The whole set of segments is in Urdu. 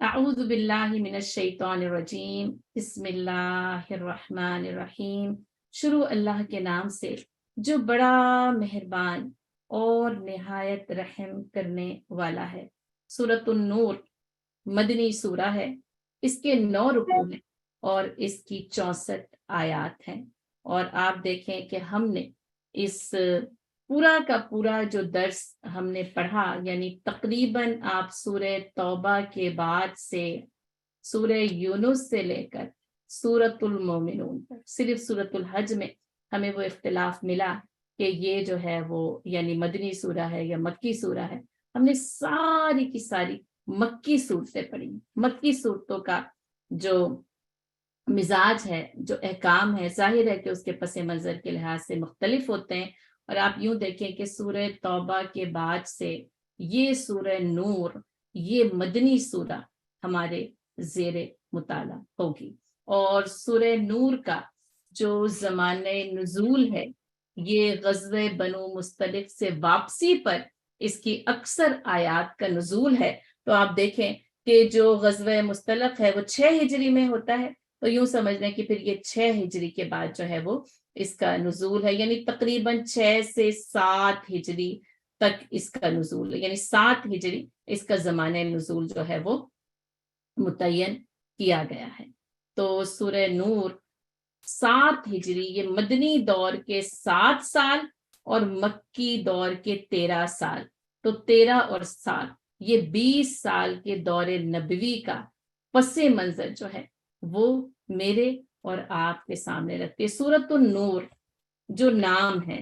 اعوذ باللہ من الشیطان الرجیم، بسم اللہ الرحمن الرحیم۔ شروع اللہ کے نام سے جو بڑا مہربان اور نہایت رحم کرنے والا ہے۔ سورۃ النور مدنی سورہ ہے، اس کے 9 رکوع ہیں اور اس کی 64 آیات ہیں۔ اور آپ دیکھیں کہ ہم نے اس پورا کا پورا جو درس ہم نے پڑھا، یعنی تقریباً آپ سورہ توبہ کے بعد سے سورہ یونس سے لے کر سورۃ المومنون تک، صرف سورۃ الحج میں ہمیں وہ اختلاف ملا کہ یہ جو ہے وہ یعنی مدنی سورہ ہے یا مکی سورہ ہے۔ ہم نے ساری کی ساری مکی صورتیں پڑھی۔ مکی صورتوں کا جو مزاج ہے، جو احکام ہے، ظاہر ہے کہ اس کے پس منظر کے لحاظ سے مختلف ہوتے ہیں۔ اور آپ یوں دیکھیں کہ سورہ توبہ کے بعد سے یہ سورہ نور، یہ مدنی سورہ ہمارے زیر مطالعہ ہوگی۔ اور سورہ نور کا جو زمانہ نزول ہے، یہ غزوہ بنو مصطلق سے واپسی پر اس کی اکثر آیات کا نزول ہے۔ تو آپ دیکھیں کہ جو غزوہ مصطلق ہے وہ 6 ہجری میں ہوتا ہے، تو یوں سمجھ لیں کہ پھر یہ 6 ہجری کے بعد جو ہے وہ اس کا نزول ہے، یعنی تقریباً 6 سے 7 ہجری تک اس کا نزول ہے، یعنی 7 ہجری اس کا زمانہ نزول جو ہے وہ متعین کیا گیا ہے۔ تو سورہ نور 7 ہجری، یہ مدنی دور کے 7 سال اور مکی دور کے 13 سال، تو 13 اور 7 یہ 20 سال کے دور نبوی کا پس منظر جو ہے وہ میرے اور آپ کے سامنے رکھتے۔ سورۃ النور جو نام ہے،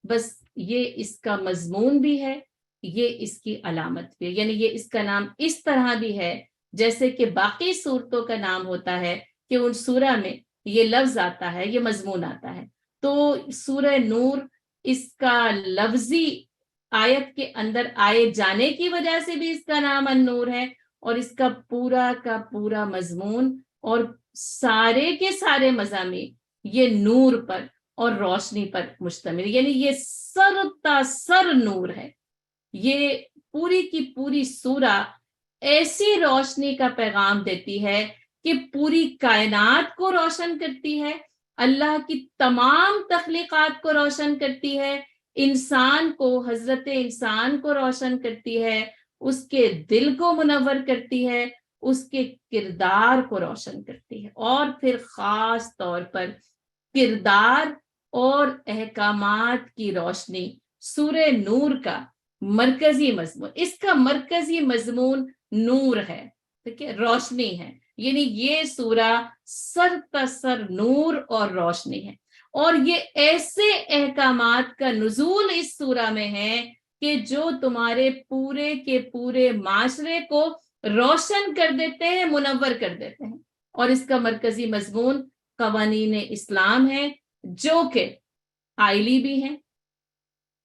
بس یہ اس کا مضمون بھی ہے، یہ اس کی علامت بھی ہے، یعنی یہ اس کا نام اس طرح بھی ہے جیسے کہ باقی صورتوں کا نام ہوتا ہے کہ ان سورہ میں یہ لفظ آتا ہے، یہ مضمون آتا ہے۔ تو سورہ نور اس کا لفظی آیت کے اندر آئے جانے کی وجہ سے بھی اس کا نام النور ہے، اور اس کا پورا مضمون اور سارے کے سارے مضامین یہ نور پر اور روشنی پر مشتمل، یعنی یہ سر تا سر نور ہے۔ یہ پوری کی پوری سورہ ایسی روشنی کا پیغام دیتی ہے کہ پوری کائنات کو روشن کرتی ہے، اللہ کی تمام تخلیقات کو روشن کرتی ہے، انسان کو، حضرت انسان کو روشن کرتی ہے، اس کے دل کو منور کرتی ہے، اس کے کردار کو روشن کرتی ہے، اور پھر خاص طور پر کردار اور احکامات کی روشنی سورہ نور کا مرکزی مضمون، اس کا مرکزی مضمون نور ہے، ٹھیک ہے، روشنی ہے، یعنی یہ سورہ سر تسر نور اور روشنی ہے۔ اور یہ ایسے احکامات کا نزول اس سورہ میں ہے کہ جو تمہارے پورے کے پورے معاشرے کو روشن کر دیتے ہیں، منور کر دیتے ہیں۔ اور اس کا مرکزی مضمون قوانین اسلام ہے، جو کہ آئلی بھی ہیں،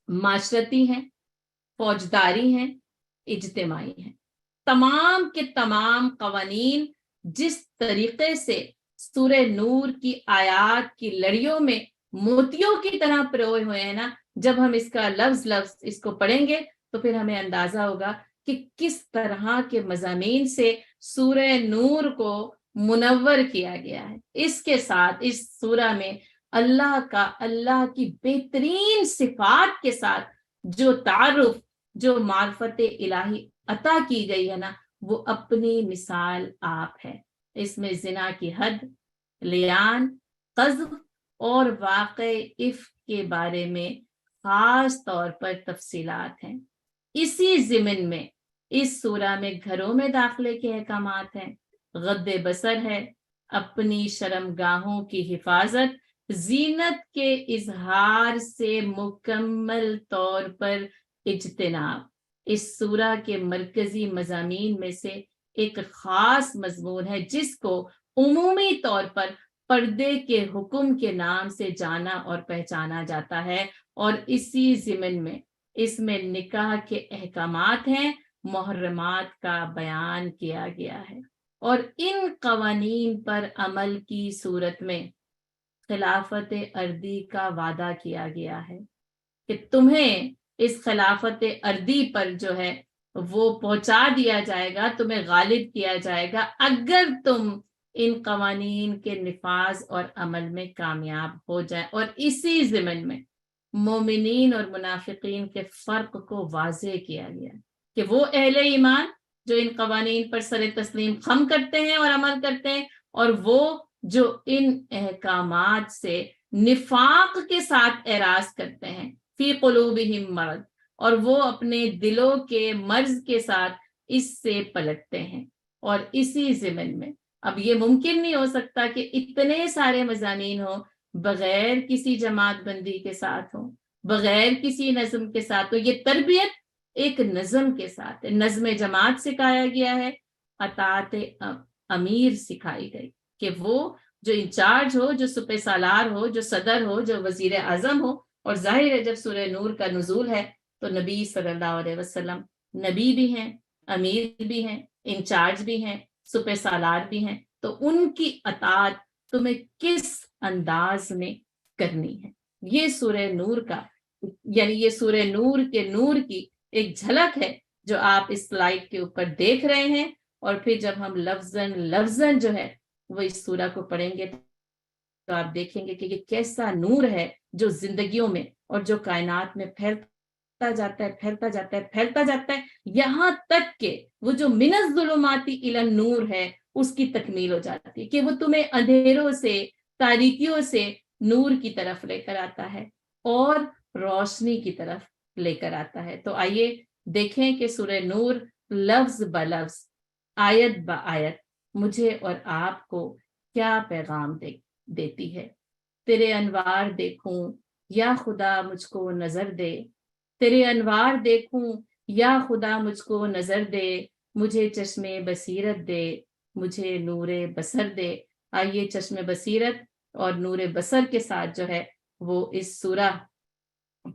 معاشرتی ہیں، فوجداری ہیں، اجتماعی ہیں۔ تمام کے تمام قوانین جس طریقے سے سورہ نور کی آیات کی لڑیوں میں موتیوں کی طرح پروئے ہوئے ہیں نا، جب ہم اس کا لفظ اس کو پڑھیں گے تو پھر ہمیں اندازہ ہوگا کہ کس طرح کے مضامین سے سورہ نور کو منور کیا گیا ہے۔ اس کے ساتھ اس سورہ میں اللہ کی بہترین صفات کے ساتھ جو تعارف، جو معرفت الہی عطا کی گئی ہے نا، وہ اپنی مثال آپ ہے۔ اس میں زنا کی حد، لیان، قذف اور واقع عفق کے بارے میں خاص طور پر تفصیلات ہیں۔ اسی ضمن میں اس سورہ میں گھروں میں داخلے کے احکامات ہیں، غض بصر ہے، اپنی شرمگاہوں کی حفاظت، زینت کے اظہار سے مکمل طور پر اجتناب۔ اس سورہ کے مرکزی مضامین میں سے ایک خاص مضمون ہے جس کو عمومی طور پر پردے کے حکم کے نام سے جانا اور پہچانا جاتا ہے، اور اسی ضمن میں اس میں نکاح کے احکامات ہیں، محرمات کا بیان کیا گیا ہے۔ اور ان قوانین پر عمل کی صورت میں خلافت ارضی کا وعدہ کیا گیا ہے کہ تمہیں اس خلافت ارضی پر جو ہے وہ پہنچا دیا جائے گا، تمہیں غالب کیا جائے گا اگر تم ان قوانین کے نفاذ اور عمل میں کامیاب ہو جائے۔ اور اسی ضمن میں مومنین اور منافقین کے فرق کو واضح کیا گیا کہ وہ اہل ایمان جو ان قوانین پر سر تسلیم خم کرتے ہیں اور عمل کرتے ہیں، اور وہ جو ان احکامات سے نفاق کے ساتھ اعراض کرتے ہیں، فی قلوبہم مرض، اور وہ اپنے دلوں کے مرض کے ساتھ اس سے پلٹتے ہیں۔ اور اسی ضمن میں اب یہ ممکن نہیں ہو سکتا کہ اتنے سارے مضامین ہوں بغیر کسی جماعت بندی کے ساتھ ہوں، بغیر کسی نظم کے ساتھ ہوں۔ یہ تربیت ایک نظم کے ساتھ ہے، نظم جماعت سکھایا گیا ہے، اطاعت امیر سکھائی گئی کہ وہ جو انچارج ہو، جو سپہ سالار ہو، جو صدر ہو، جو وزیر اعظم ہو۔ اور ظاہر ہے جب سورہ نور کا نزول ہے تو نبی صلی اللہ علیہ وسلم نبی بھی ہیں، امیر بھی ہیں، انچارج بھی ہیں، سپہ سالار بھی ہیں، تو ان کی اطاعت تمہیں کس انداز میں کرنی ہے۔ یہ سورہ نور کا یعنی یہ سورہ نور کے نور کی ایک جھلک ہے جو آپ اس سلائیڈ کے اوپر دیکھ رہے ہیں۔ اور پھر جب ہم لفظاً جو ہے وہ اس سورہ کو پڑھیں گے تو آپ دیکھیں گے کہ یہ کیسا نور ہے جو زندگیوں میں اور جو کائنات میں پھیلتا جاتا ہے، یہاں تک کہ وہ جو من الظلمات الی النور ہے اس کی تکمیل ہو جاتی ہے، کہ وہ تمہیں اندھیروں سے، تاریکیوں سے نور کی طرف لے کر آتا ہے اور روشنی کی طرف لے کر آتا ہے۔ تو آئیے دیکھیں کہ سورہ نور لفظ بلفظ، آیت با آیت مجھے اور آپ کو کیا پیغام دیتی ہے۔ تیرے انوار دیکھوں یا خدا مجھ کو نظر دے، تیرے انوار دیکھوں یا خدا مجھ کو نظر دے، مجھے چشم بصیرت دے، مجھے نور بصر دے۔ آئیے چشم بصیرت اور نور بصر کے ساتھ جو ہے وہ اس سورہ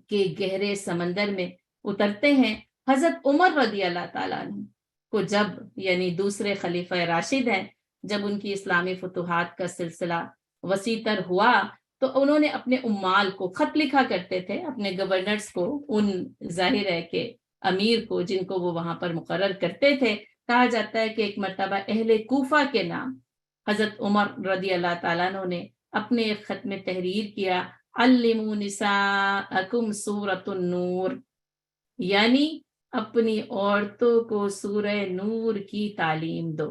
کے گہرے سمندر میں اترتے ہیں۔ حضرت عمر رضی اللہ تعالیٰ عنہ کو جب یعنی دوسرے خلیفہ راشد ہیں، جب ان کی اسلامی فتوحات کا سلسلہ وسیع تر ہوا تو انہوں نے اپنے عمال کو خط لکھا کرتے تھے، اپنے گورنرز کو، ان ظاہر ہے کہ امیر کو جن کو وہ وہاں پر مقرر کرتے تھے۔ کہا جاتا ہے کہ ایک مرتبہ اہل کوفہ کے نام حضرت عمر رضی اللہ تعالیٰ عنہ نے اپنے ایک خط میں تحریر کیا، علموا نساءکم سورۃ النور، یعنی اپنی عورتوں کو سورہ نور کی تعلیم دو۔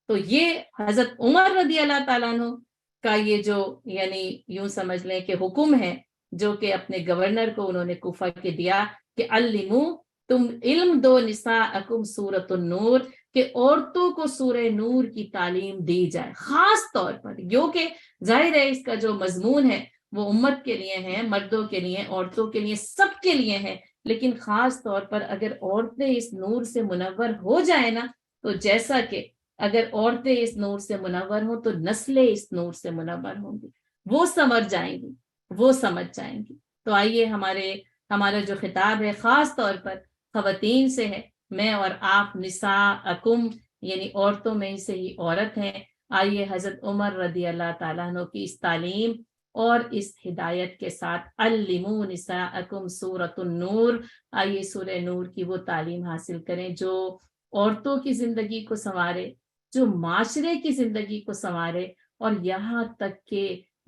تو یہ حضرت عمر رضی اللہ تعالیٰ عنہ کا یہ جو یعنی یوں سمجھ لیں کہ حکم ہے جو کہ اپنے گورنر کو انہوں نے کوفہ کے دیا کہ علمو، تم علم دو نساءکم سورۃ النور، کہ عورتوں کو سورہ نور کی تعلیم دی جائے، خاص طور پر کیونکہ ظاہر ہے اس کا جو مضمون ہے وہ امت کے لیے ہے، مردوں کے لیے، عورتوں کے لیے، سب کے لیے ہے، لیکن خاص طور پر اگر عورتیں اس نور سے منور ہو جائیں نا، تو جیسا کہ اگر عورتیں اس نور سے منور ہوں تو نسلیں اس نور سے منور ہوں گی، وہ سمجھ جائیں گی، وہ سمجھ جائیں گی۔ تو آئیے ہمارا جو خطاب ہے خاص طور پر خواتین سے ہے، میں اور آپ نساءکم یعنی عورتوں میں سے ہی عورت ہیں۔ آئیے حضرت عمر رضی اللہ تعالیٰ عنہ کی اس تعلیم اور اس ہدایت کے ساتھ علموا نساءکم سورۃ النور، آئیے سورہ نور کی وہ تعلیم حاصل کریں جو عورتوں کی زندگی کو سنوارے، جو معاشرے کی زندگی کو سنوارے، اور یہاں تک کہ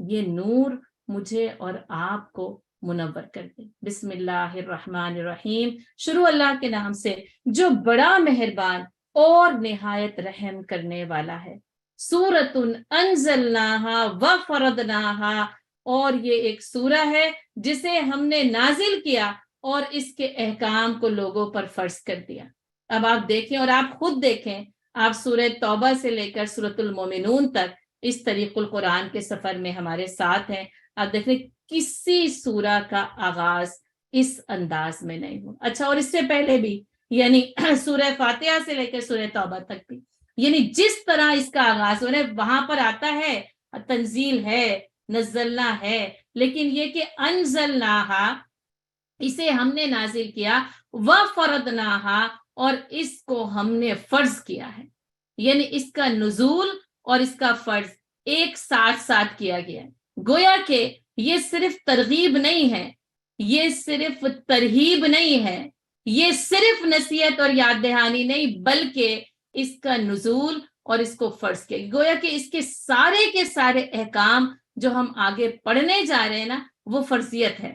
یہ نور مجھے اور آپ کو منور کر دے۔ بسم اللہ الرحمن الرحیم، شروع اللہ کے نام سے جو بڑا مہربان اور نہایت رحم کرنے والا ہے۔ سورۃ انزلناہا وفرضناہا، اور یہ ایک سورہ ہے جسے ہم نے نازل کیا اور اس کے احکام کو لوگوں پر فرض کر دیا۔ اب آپ دیکھیں اور آپ خود دیکھیں، آپ سورہ توبہ سے لے کر سورۃ المومنون تک اس طریق القرآن کے سفر میں ہمارے ساتھ ہیں۔ آپ دیکھیں کسی سورہ کا آغاز اس انداز میں نہیں ہو۔ اچھا، اور اس سے پہلے بھی یعنی سورہ فاتحہ سے لے کر سورہ توبہ تک بھی یعنی جس طرح اس کا آغاز ہونے وہاں پر آتا ہے تنزیل ہے، نزلنا ہے، لیکن یہ کہ انزلناہا، اسے ہم نے نازل کیا، وفرضناہا، اور اس کو ہم نے فرض کیا ہے، یعنی اس کا نزول اور اس کا فرض ایک ساتھ کیا گیا ہے۔ گویا کہ یہ صرف ترغیب نہیں ہے، یہ صرف ترہیب نہیں ہے، یہ صرف نصیحت اور یاد دہانی نہیں بلکہ اس کا نزول اور اس کو فرض کیا، گویا کہ اس کے سارے احکام جو ہم آگے پڑھنے جا رہے ہیں نا وہ فرضیت ہے،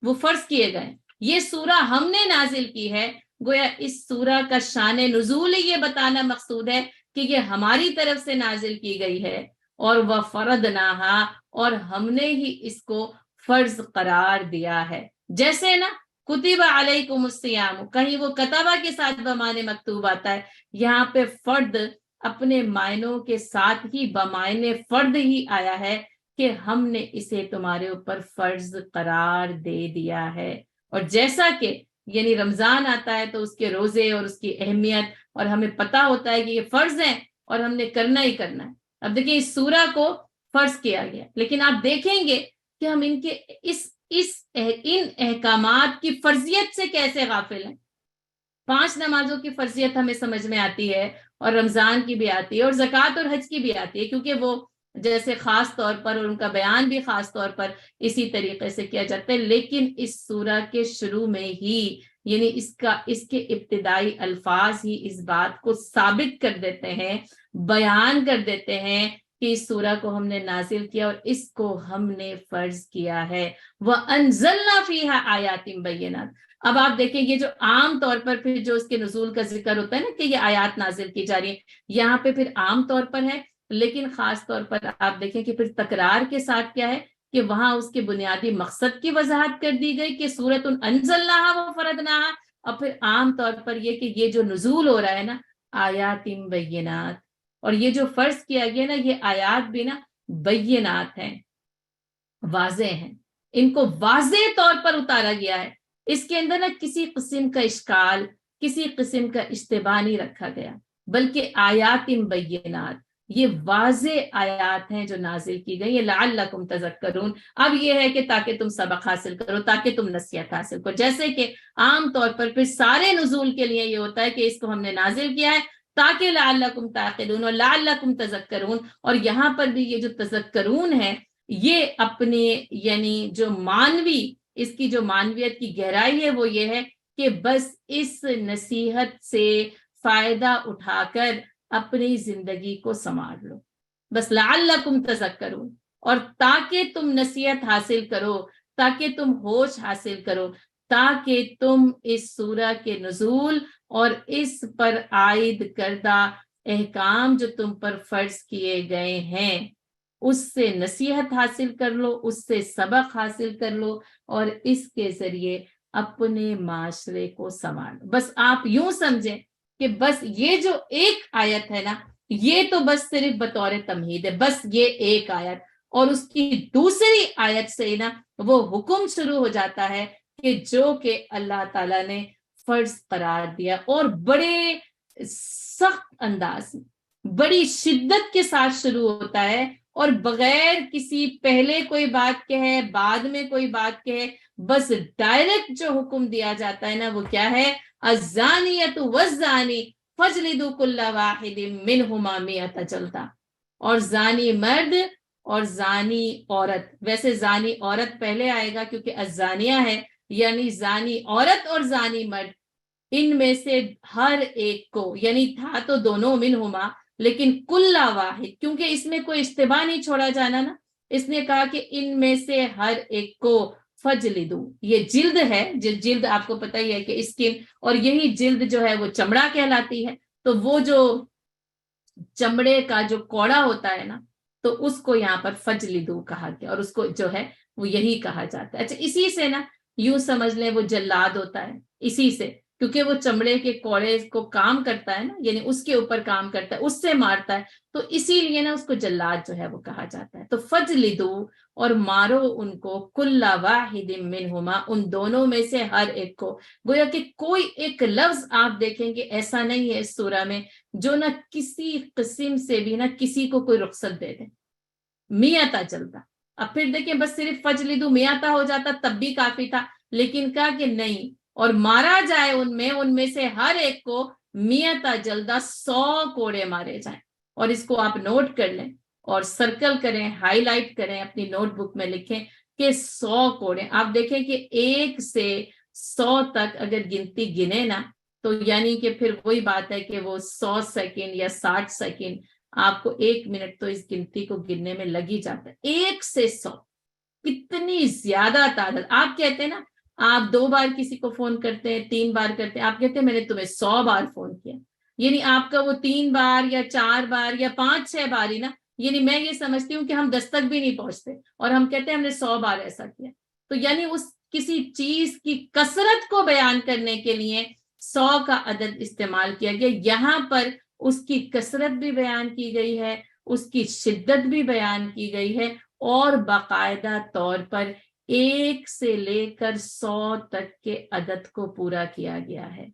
وہ فرض کیے گئے۔ یہ سورہ ہم نے نازل کی ہے، گویا اس سورہ کا شان نزول یہ بتانا مقصود ہے کہ یہ ہماری طرف سے نازل کی گئی ہے، اور وَفَرَضْنَاهَا، اور ہم نے ہی اس کو فرض قرار دیا ہے۔ جیسے نا کتب علیکم الصیام، کہیں وہ کتبہ کے ساتھ بمانے مکتوب آتا ہے، یہاں پہ فرد اپنے معنوں کے ساتھ ہی بمانے فرد ہی آیا ہے کہ ہم نے اسے تمہارے اوپر فرض قرار دے دیا ہے۔ اور جیسا کہ یعنی رمضان آتا ہے تو اس کے روزے اور اس کی اہمیت، اور ہمیں پتہ ہوتا ہے کہ یہ فرض ہیں اور ہم نے کرنا ہی کرنا ہے۔ اب دیکھیں اس سورہ کو فرض کیا گیا، لیکن آپ دیکھیں گے کہ ہم ان احکامات کی فرضیت سے کیسے غافل ہیں۔ 5 نمازوں کی فرضیت ہمیں سمجھ میں آتی ہے، اور رمضان کی بھی آتی ہے، اور زکوٰۃ اور حج کی بھی آتی ہے، کیونکہ وہ جیسے خاص طور پر، اور ان کا بیان بھی خاص طور پر اسی طریقے سے کیا جاتا ہے۔ لیکن اس سورہ کے شروع میں ہی یعنی اس کے ابتدائی الفاظ ہی اس بات کو ثابت کر دیتے ہیں، بیان کر دیتے ہیں کہ اس سورہ کو ہم نے نازل کیا اور اس کو ہم نے فرض کیا ہے۔ وَأَنزَلْنَا فِيهَا آيَاتٍ بَيِّنَاتٍ۔ اب آپ دیکھیں یہ جو عام طور پر پھر جو اس کے نزول کا ذکر ہوتا ہے نا کہ یہ آیات نازل کی جا رہی ہیں، یہاں پہ پھر عام طور پر ہے، لیکن خاص طور پر آپ دیکھیں کہ پھر تکرار کے ساتھ کیا ہے کہ وہاں اس کے بنیادی مقصد کی وضاحت کر دی گئی کہ سورۃ انزلناها وفرضناها، اور پھر عام طور پر یہ کہ یہ جو نزول ہو رہا ہے نا آیات بینات، اور یہ جو فرض کیا گیا نا یہ آیات بھی نا بینات ہیں، واضح ہیں، ان کو واضح طور پر اتارا گیا ہے۔ اس کے اندر نہ کسی قسم کا اشکال، کسی قسم کا اشتباہ نہیں رکھا گیا، بلکہ آیات بینات، یہ واضح آیات ہیں جو نازل کی گئی ہیں لعلکم تذکرون۔ اب یہ ہے کہ تاکہ تم سبق حاصل کرو، تاکہ تم نصیحت حاصل کرو، جیسے کہ عام طور پر پھر سارے نزول کے لیے یہ ہوتا ہے کہ اس کو ہم نے نازل کیا ہے تاکہ لعلکم تعقلون اور لعلکم تذکرون۔ اور یہاں پر بھی یہ جو تذکرون ہے یہ اپنے یعنی جو مانوی، اس کی جو مانویت کی گہرائی ہے وہ یہ ہے کہ بس اس نصیحت سے فائدہ اٹھا کر اپنی زندگی کو سنوار لو، بس لعلکم تذکرون، اور تاکہ تم نصیحت حاصل کرو، تاکہ تم ہوش حاصل کرو، تاکہ تم اس سورہ کے نزول اور اس پر عائد کردہ احکام جو تم پر فرض کیے گئے ہیں اس سے نصیحت حاصل کر لو، اس سے سبق حاصل کر لو، اور اس کے ذریعے اپنے معاشرے کو سنوارو۔ بس آپ یوں سمجھیں کہ بس یہ جو ایک آیت ہے نا یہ تو بس صرف بطور تمہید ہے، بس یہ ایک آیت، اور اس کی دوسری آیت سے نا وہ حکم شروع ہو جاتا ہے کہ جو کہ اللہ تعالیٰ نے فرض قرار دیا، اور بڑے سخت انداز بڑی شدت کے ساتھ شروع ہوتا ہے، اور بغیر کسی پہلے کوئی بات کہے بعد میں کوئی بات کہے، بس ڈائریکٹ جو حکم دیا جاتا ہے نا وہ کیا ہے، الزانیۃ والزانی فجلدوا کل واحد منہما مئۃ جلدہ۔ اور زانی مرد اور زانی عورت، ویسے زانی عورت پہلے آئے گا کیونکہ الزانیہ ہے، یعنی زانی عورت اور زانی مرد، ان میں سے ہر ایک کو، یعنی تھا تو دونوں منہما لیکن کل واحد، کیونکہ اس میں کوئی اشتباہ نہیں چھوڑا جانا نا، اس نے کہا کہ ان میں سے ہر ایک کو فجلدو، یہ جلد ہے، جلد آپ کو پتہ ہی ہے کہ اسکن، اور یہی جلد جو ہے وہ چمڑا کہلاتی ہے، تو وہ جو چمڑے کا جو کوڑا ہوتا ہے نا تو اس کو یہاں پر فجلدو کہا گیا، اور اس کو جو ہے وہ یہی کہا جاتا ہے۔ اچھا اسی سے نا یوں سمجھ لیں وہ جلاد ہوتا ہے، اسی سے، کیونکہ وہ چمڑے کے کوڑے کو کام کرتا ہے نا، یعنی اس کے اوپر کام کرتا ہے، اس سے مارتا ہے، تو اسی لیے نا اس کو جلاد جو ہے وہ کہا جاتا ہے۔ تو فجلدو، اور مارو ان کو، کل واحد منہما، ان دونوں میں سے ہر ایک کو۔ گویا کہ کوئی ایک لفظ آپ دیکھیں گے ایسا نہیں ہے اس سورہ میں جو نہ کسی قسم سے بھی نہ کسی کو کوئی رخصت دے دے، میاتا چلتا۔ اب پھر دیکھیں بس صرف فجلدو میاتا ہو جاتا تب بھی کافی تھا، لیکن کہا کہ نہیں، اور مارا جائے ان میں سے ہر ایک کو میاتا جلدہ، 100 کوڑے مارے جائیں۔ اور اس کو آپ نوٹ کر لیں اور سرکل کریں، ہائی لائٹ کریں، اپنی نوٹ بک میں لکھیں کہ 100 کوڑے۔ آپ دیکھیں کہ 1 سے 100 تک اگر گنتی گنے نا تو یعنی کہ پھر وہی بات ہے کہ وہ 100 سیکنڈ یا 60 سیکنڈ آپ کو 1 منٹ تو اس گنتی کو گننے میں لگ ہی جاتا ہے. 1 سے 100 کتنی زیادہ تعداد. آپ کہتے ہیں نا آپ 2 بار کسی کو فون کرتے ہیں 3 بار کرتے ہیں, آپ کہتے ہیں میں نے تمہیں 100 بار فون کیا, یعنی آپ کا وہ 3 بار یا 4 بار یا 5-6 بار ہی نا, یعنی میں یہ سمجھتی ہوں کہ ہم 10 تک بھی نہیں پہنچتے اور ہم کہتے ہیں ہم نے 100 بار ایسا کیا. تو یعنی اس کسی چیز کی کثرت کو بیان کرنے کے لیے 100 کا عدد استعمال کیا گیا. یہاں پر اس کی کثرت بھی بیان کی گئی ہے, اس کی شدت بھی بیان کی گئی ہے, اور باقاعدہ طور پر 1 سے لے کر 100 تک کے عدد کو پورا کیا گیا ہے.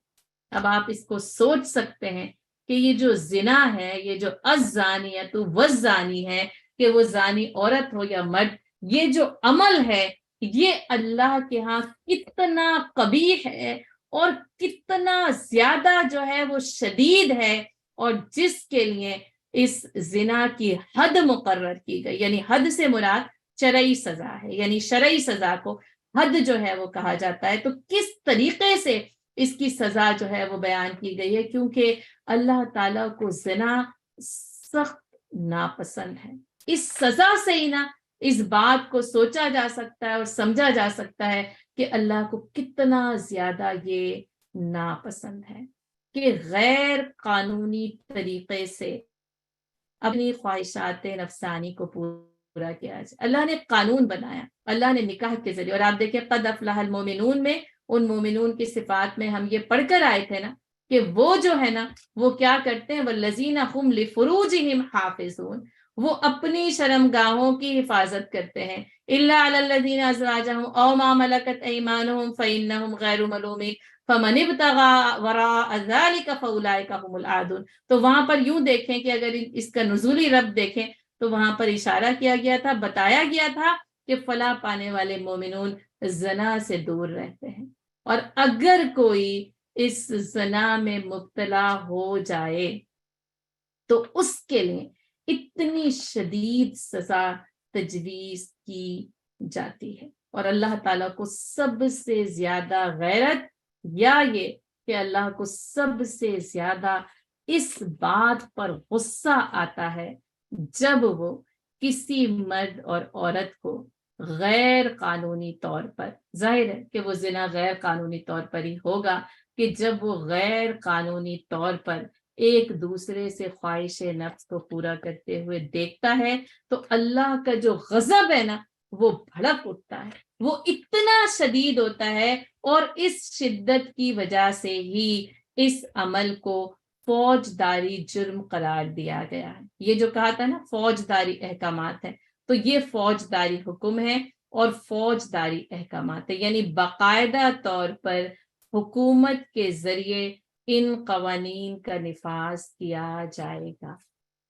اب آپ اس کو سوچ سکتے ہیں کہ یہ جو زنا ہے, یہ جو الزانیۃ والزانی ہے, کہ وہ زانی عورت ہو یا مرد, یہ جو عمل ہے یہ اللہ کے ہاں کتنا قبیح ہے اور کتنا زیادہ جو ہے وہ شدید ہے, اور جس کے لیے اس زنا کی حد مقرر کی گئی. یعنی حد سے مراد شرعی سزا ہے, یعنی شرعی سزا کو حد جو ہے وہ کہا جاتا ہے. تو کس طریقے سے اس کی سزا جو ہے وہ بیان کی گئی ہے, کیونکہ اللہ تعالیٰ کو زنا سخت ناپسند ہے. اس سزا سے ہی نا اس بات کو سوچا جا سکتا ہے اور سمجھا جا سکتا ہے کہ اللہ کو کتنا زیادہ یہ ناپسند ہے کہ غیر قانونی طریقے سے اپنی خواہشات نفسانی کو پورا کیا جائے. اللہ نے قانون بنایا, اللہ نے نکاح کے ذریعے, اور آپ دیکھیں قد افلح المومنون میں ان مومنون کی صفات میں ہم یہ پڑھ کر آئے تھے نا کہ وہ جو ہے نا وہ کیا کرتے ہیں, والذین هم لفروجهم حافظون, وہ اپنی شرمگاہوں کی حفاظت کرتے ہیں, الا علی الذین ازواجهم او ما ملکت ایمانهم فانهم غیر ملومین فمن ابتغى وراء ذلك فاولئک هم العادون. تو وہاں پر یوں دیکھیں کہ اگر اس کا نزولی رب دیکھیں تو وہاں پر اشارہ کیا گیا تھا, بتایا گیا تھا کہ فلاح پانے والے مومنون زنا سے دور رہتے ہیں, اور اگر کوئی اس زنا میں مبتلا ہو جائے تو اس کے لیے اتنی شدید سزا تجویز کی جاتی ہے. اور اللہ تعالیٰ کو سب سے زیادہ غیرت, یا یہ کہ اللہ کو سب سے زیادہ اس بات پر غصہ آتا ہے جب وہ کسی مرد اور عورت کو غیر قانونی طور پر, ظاہر ہے کہ وہ زنا غیر قانونی طور پر ہی ہوگا, کہ جب وہ غیر قانونی طور پر ایک دوسرے سے خواہش نفس کو پورا کرتے ہوئے دیکھتا ہے تو اللہ کا جو غضب ہے نا وہ بھڑک اٹھتا ہے, وہ اتنا شدید ہوتا ہے, اور اس شدت کی وجہ سے ہی اس عمل کو فوجداری جرم قرار دیا گیا ہے. یہ جو کہا تھا نا فوجداری احکامات ہیں, تو یہ فوجداری حکم ہے اور فوجداری احکامات ہے, یعنی باقاعدہ طور پر حکومت کے ذریعے ان قوانین کا نفاذ کیا جائے گا,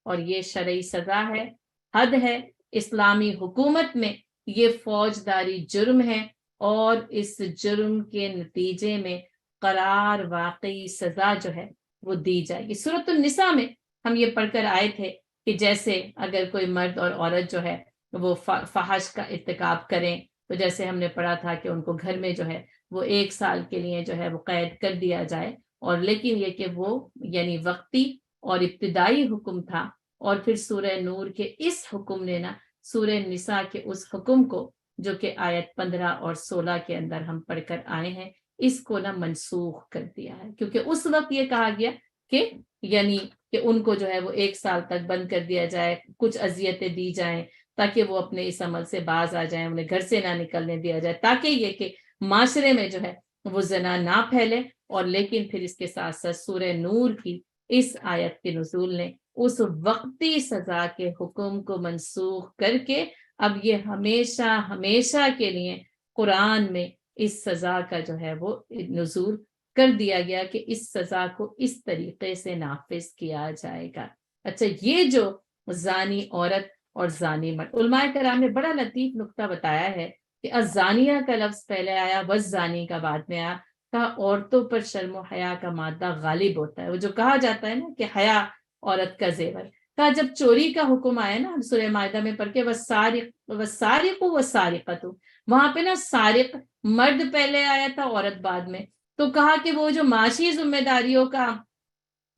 اور یہ شرعی سزا ہے, حد ہے. اسلامی حکومت میں یہ فوجداری جرم ہے, اور اس جرم کے نتیجے میں قرار واقعی سزا جو ہے وہ دی جائے گی. سورۃ النساء میں ہم یہ پڑھ کر آئے تھے کہ جیسے اگر کوئی مرد اور عورت جو ہے وہ فحش کا ارتکاب کریں تو جیسے ہم نے پڑھا تھا کہ ان کو گھر میں جو ہے وہ 1 سال کے لیے جو ہے وہ قید کر دیا جائے, اور لیکن یہ کہ وہ یعنی وقتی اور ابتدائی حکم تھا, اور پھر سورہ نور کے اس حکم نے نا سورہ نساء کے اس حکم کو جو کہ آیت 15 اور 16 کے اندر ہم پڑھ کر آئے ہیں اس کو نا منسوخ کر دیا ہے, کیونکہ اس وقت یہ کہا گیا کہ یعنی کہ ان کو جو ہے وہ 1 سال تک بند کر دیا جائے, کچھ اذیتیں دی جائیں تاکہ وہ اپنے اس عمل سے باز آ جائیں, انہیں گھر سے نہ نکلنے دیا جائے, تاکہ یہ کہ معاشرے میں جو ہے وہ زنا نہ پھیلے. اور لیکن پھر اس کے ساتھ ساتھ سورہ نور کی اس آیت کے نزول نے اس وقتی سزا کے حکم کو منسوخ کر کے اب یہ ہمیشہ ہمیشہ کے لیے قرآن میں اس سزا کا جو ہے وہ نزول کر دیا گیا کہ اس سزا کو اس طریقے سے نافذ کیا جائے گا. اچھا, یہ جو زانی عورت اور زانی مرد, علماء کرام نے بڑا لطیف نقطہ بتایا ہے کہ الزانیہ کا لفظ پہلے آیا, والزانی کا بعد میں آیا, کہا عورتوں پر شرم و حیا کا مادہ غالب ہوتا ہے. وہ جو کہا جاتا ہے نا کہ حیا عورت کا زیور, کہا جب چوری کا حکم آیا نا سورہ مائدہ میں پڑھ کے والسارق والسارقۃ، وہاں پہ نا سارق مرد پہلے آیا تھا عورت بعد میں، تو کہا کہ وہ جو معاشی ذمہ داریوں کا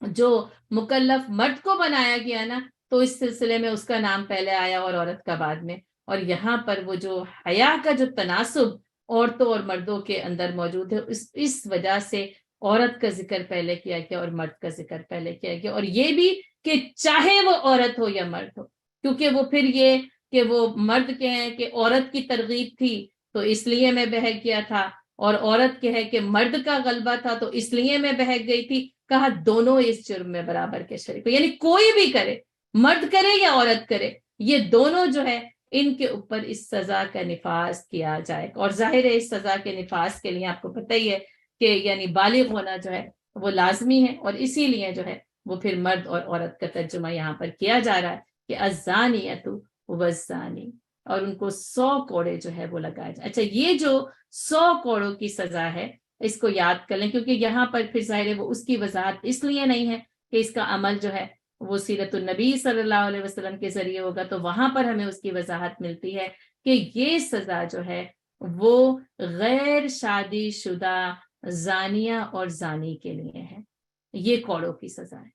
جو مکلف مرد کو بنایا گیا نا، تو اس سلسلے میں اس کا نام پہلے آیا اور عورت کا بعد میں۔ اور یہاں پر وہ جو حیا کا جو تناسب عورتوں اور مردوں کے اندر موجود ہے، اس وجہ سے عورت کا ذکر پہلے کیا گیا اور مرد کا ذکر پہلے کیا گیا، اور یہ بھی کہ چاہے وہ عورت ہو یا مرد ہو، کیونکہ وہ پھر یہ کہ وہ مرد کے ہیں کہ عورت کی ترغیب تھی تو اس لیے میں بہک گیا تھا، اور عورت کے ہے کہ مرد کا غلبہ تھا تو اس لیے میں بہک گئی تھی، کہا دونوں اس جرم میں برابر کے شریک، یعنی کوئی بھی کرے، مرد کرے یا عورت کرے، یہ دونوں جو ہے ان کے اوپر اس سزا کا نفاذ کیا جائے۔ اور ظاہر ہے اس سزا کے نفاذ کے لیے آپ کو پتہ ہی ہے کہ یعنی بالغ ہونا جو ہے وہ لازمی ہے، اور اسی لیے جو ہے وہ پھر مرد اور عورت کا ترجمہ یہاں پر کیا جا رہا ہے کہ الزانیۃ والزانی، اور ان کو 100 کوڑے جو ہے وہ لگائے جائے۔ اچھا، یہ جو 100 کوڑوں کی سزا ہے اس کو یاد کر لیں، کیونکہ یہاں پر پھر ظاہر ہے وہ اس کی وضاحت اس لیے نہیں ہے کہ اس کا عمل جو ہے وہ سیرت النبی صلی اللہ علیہ وسلم کے ذریعے ہوگا، تو وہاں پر ہمیں اس کی وضاحت ملتی ہے کہ یہ سزا جو ہے وہ غیر شادی شدہ زانیہ اور زانی کے لیے ہے، یہ کوڑوں کی سزا ہے۔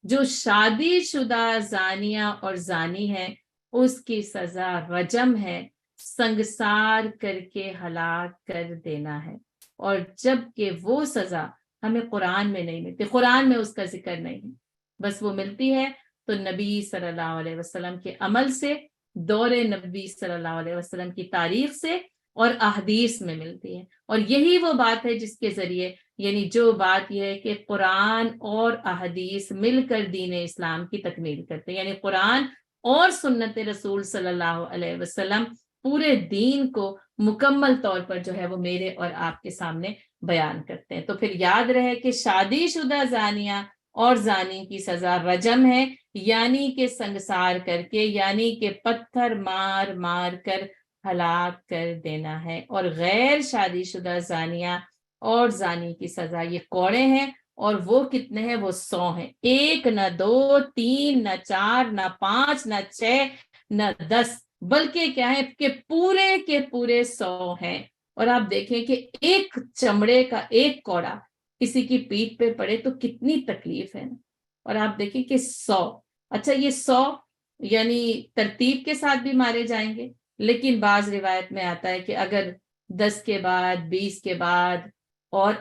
جو شادی شدہ زانیہ اور زانی ہے اس کی سزا رجم ہے، سنگسار کر کے ہلاک کر دینا ہے، اور جب کہ وہ سزا ہمیں قرآن میں نہیں ملتی، قرآن میں اس کا ذکر نہیں ہے، بس وہ ملتی ہے تو نبی صلی اللہ علیہ وسلم کے عمل سے، دور نبی صلی اللہ علیہ وسلم کی تاریخ سے اور احادیث میں ملتی ہے۔ اور یہی وہ بات ہے جس کے ذریعے یعنی جو بات یہ ہے کہ قرآن اور احادیث مل کر دین اسلام کی تکمیل کرتے ہیں، یعنی قرآن اور سنت رسول صلی اللہ علیہ وسلم پورے دین کو مکمل طور پر جو ہے وہ میرے اور آپ کے سامنے بیان کرتے ہیں۔ تو پھر یاد رہے کہ شادی شدہ زانیہ اور زانی کی سزا رجم ہے، یعنی کہ سنگسار کر کے، یعنی کہ پتھر مار مار کر ہلاک کر دینا ہے، اور غیر شادی شدہ زانیہ اور زانی کی سزا یہ کوڑے ہیں، اور وہ کتنے ہیں؟ وہ 100 ہیں، 1 نہ 2 3 نہ 4 نہ 5 نہ 6 نہ 10، بلکہ کیا ہے کہ پورے کے پورے 100 ہیں۔ اور آپ دیکھیں کہ ایک چمڑے کا ایک کوڑا کسی کی پیٹھ پہ پڑے تو کتنی تکلیف ہے، اور آپ دیکھیں کہ 100، اچھا یہ 100 یعنی ترتیب کے ساتھ بھی مارے جائیں گے، لیکن بعض روایت میں آتا ہے کہ اگر 10 کے بعد 20 کے بعد اور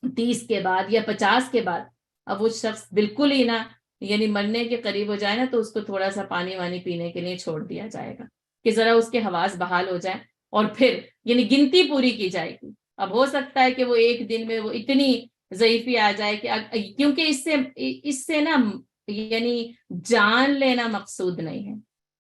30 کے بعد یا 50 کے بعد اب وہ شخص بالکل ہی نہ یعنی مرنے کے قریب ہو جائے نا، تو اس کو تھوڑا سا پانی وانی پینے کے لیے چھوڑ دیا جائے گا کہ ذرا اس کے حواس بحال ہو جائیں، اور پھر یعنی گنتی پوری کی جائے گی۔ اب ہو سکتا ہے کہ وہ ایک دن میں وہ اتنی ضعیفی آ جائے کہ کیونکہ اس سے نا یعنی جان لینا مقصود نہیں ہے،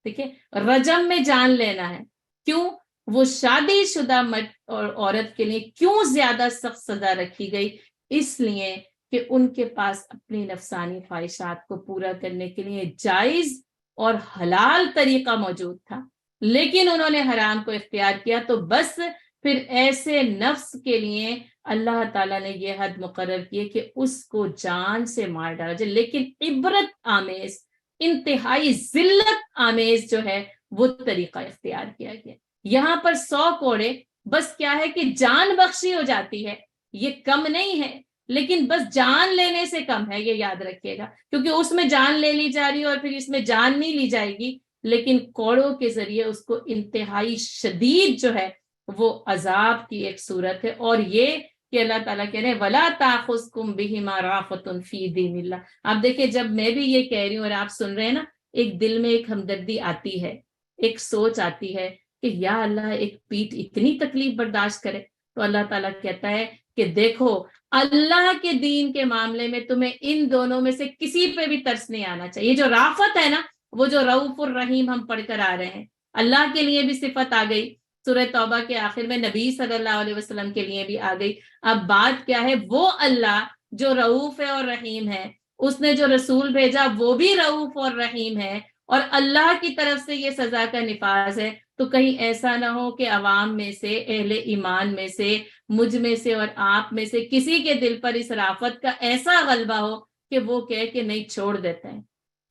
ٹھیک ہے، رجم میں جان لینا ہے۔ کیوں؟ وہ شادی شدہ مرد اور عورت کے لیے کیوں زیادہ سخت سزا رکھی گئی؟ اس لیے کہ ان کے پاس اپنی نفسانی خواہشات کو پورا کرنے کے لیے جائز اور حلال طریقہ موجود تھا، لیکن انہوں نے حرام کو اختیار کیا، تو بس پھر ایسے نفس کے لیے اللہ تعالیٰ نے یہ حد مقرر کی کہ اس کو جان سے مار ڈالا جائے، لیکن عبرت آمیز، انتہائی ذلت آمیز جو ہے وہ طریقہ اختیار کیا گیا۔ یہاں پر 100 کوڑے بس کیا ہے کہ جان بخشی ہو جاتی ہے، یہ کم نہیں ہے، لیکن بس جان لینے سے کم ہے، یہ یاد رکھیے گا، کیونکہ اس میں جان لے لی جا رہی ہے اور پھر اس میں جان نہیں لی جائے گی، لیکن کوڑوں کے ذریعے اس کو انتہائی شدید جو ہے وہ عذاب کی ایک صورت ہے۔ اور یہ کہ اللہ تعالیٰ کہہ رہے ہیں وَلَا تَأْخُذْكُمْ بِهِمَا رَأْفَةٌ فِي دِينِ اللَّهِ۔ آپ دیکھیں جب میں بھی یہ کہہ رہی ہوں اور آپ سن رہے ہیں نا، ایک دل میں ایک ہمدردی آتی ہے، ایک سوچ آتی ہے کہ یا اللہ ایک پیٹھ اتنی تکلیف برداشت کرے، تو اللہ تعالیٰ کہتا ہے کہ دیکھو اللہ کے دین کے معاملے میں تمہیں ان دونوں میں سے کسی پہ بھی ترس نہیں آنا چاہیے۔ جو رافت ہے نا، وہ جو رؤوف الرحیم ہم پڑھ کر آ رہے ہیں، اللہ کے لیے بھی صفت آ گئی، سورہ توبہ کے آخر میں نبی صلی اللہ علیہ وسلم کے لیے بھی آ گئی۔ اب بات کیا ہے؟ وہ اللہ جو رؤوف ہے اور رحیم ہے، اس نے جو رسول بھیجا وہ بھی رؤوف اور رحیم ہے، اور اللہ کی طرف سے یہ سزا کا نفاذ ہے، تو کہیں ایسا نہ ہو کہ عوام میں سے، اہل ایمان میں سے، مجھ میں سے اور آپ میں سے کسی کے دل پر اس رافت کا ایسا غلبہ ہو کہ وہ کہے کہ نہیں چھوڑ دیتے ہیں،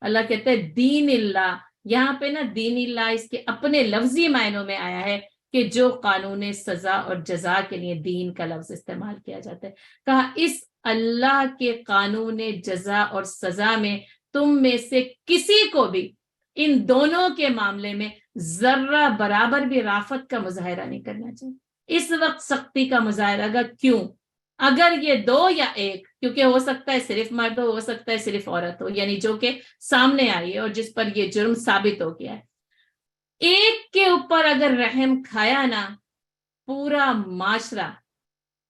اللہ کہتے ہیں دین اللہ، یہاں پہ نا دین اللہ اس کے اپنے لفظی معنوں میں آیا ہے کہ جو قانون سزا اور جزا کے لیے دین کا لفظ استعمال کیا جاتا ہے، کہا اس اللہ کے قانون جزا اور سزا میں تم میں سے کسی کو بھی ان دونوں کے معاملے میں ذرہ برابر بھی رافت کا مظاہرہ نہیں کرنا چاہیے، اس وقت سختی کا مظاہرہ کیوں؟ اگر یہ دو یا ایک، کیونکہ ہو سکتا ہے صرف مرد ہو سکتا ہے صرف عورت ہو، یعنی جو کہ سامنے آئی ہے اور جس پر یہ جرم ثابت ہو گیا ہے، ایک کے اوپر اگر رحم کھایا نا، پورا معاشرہ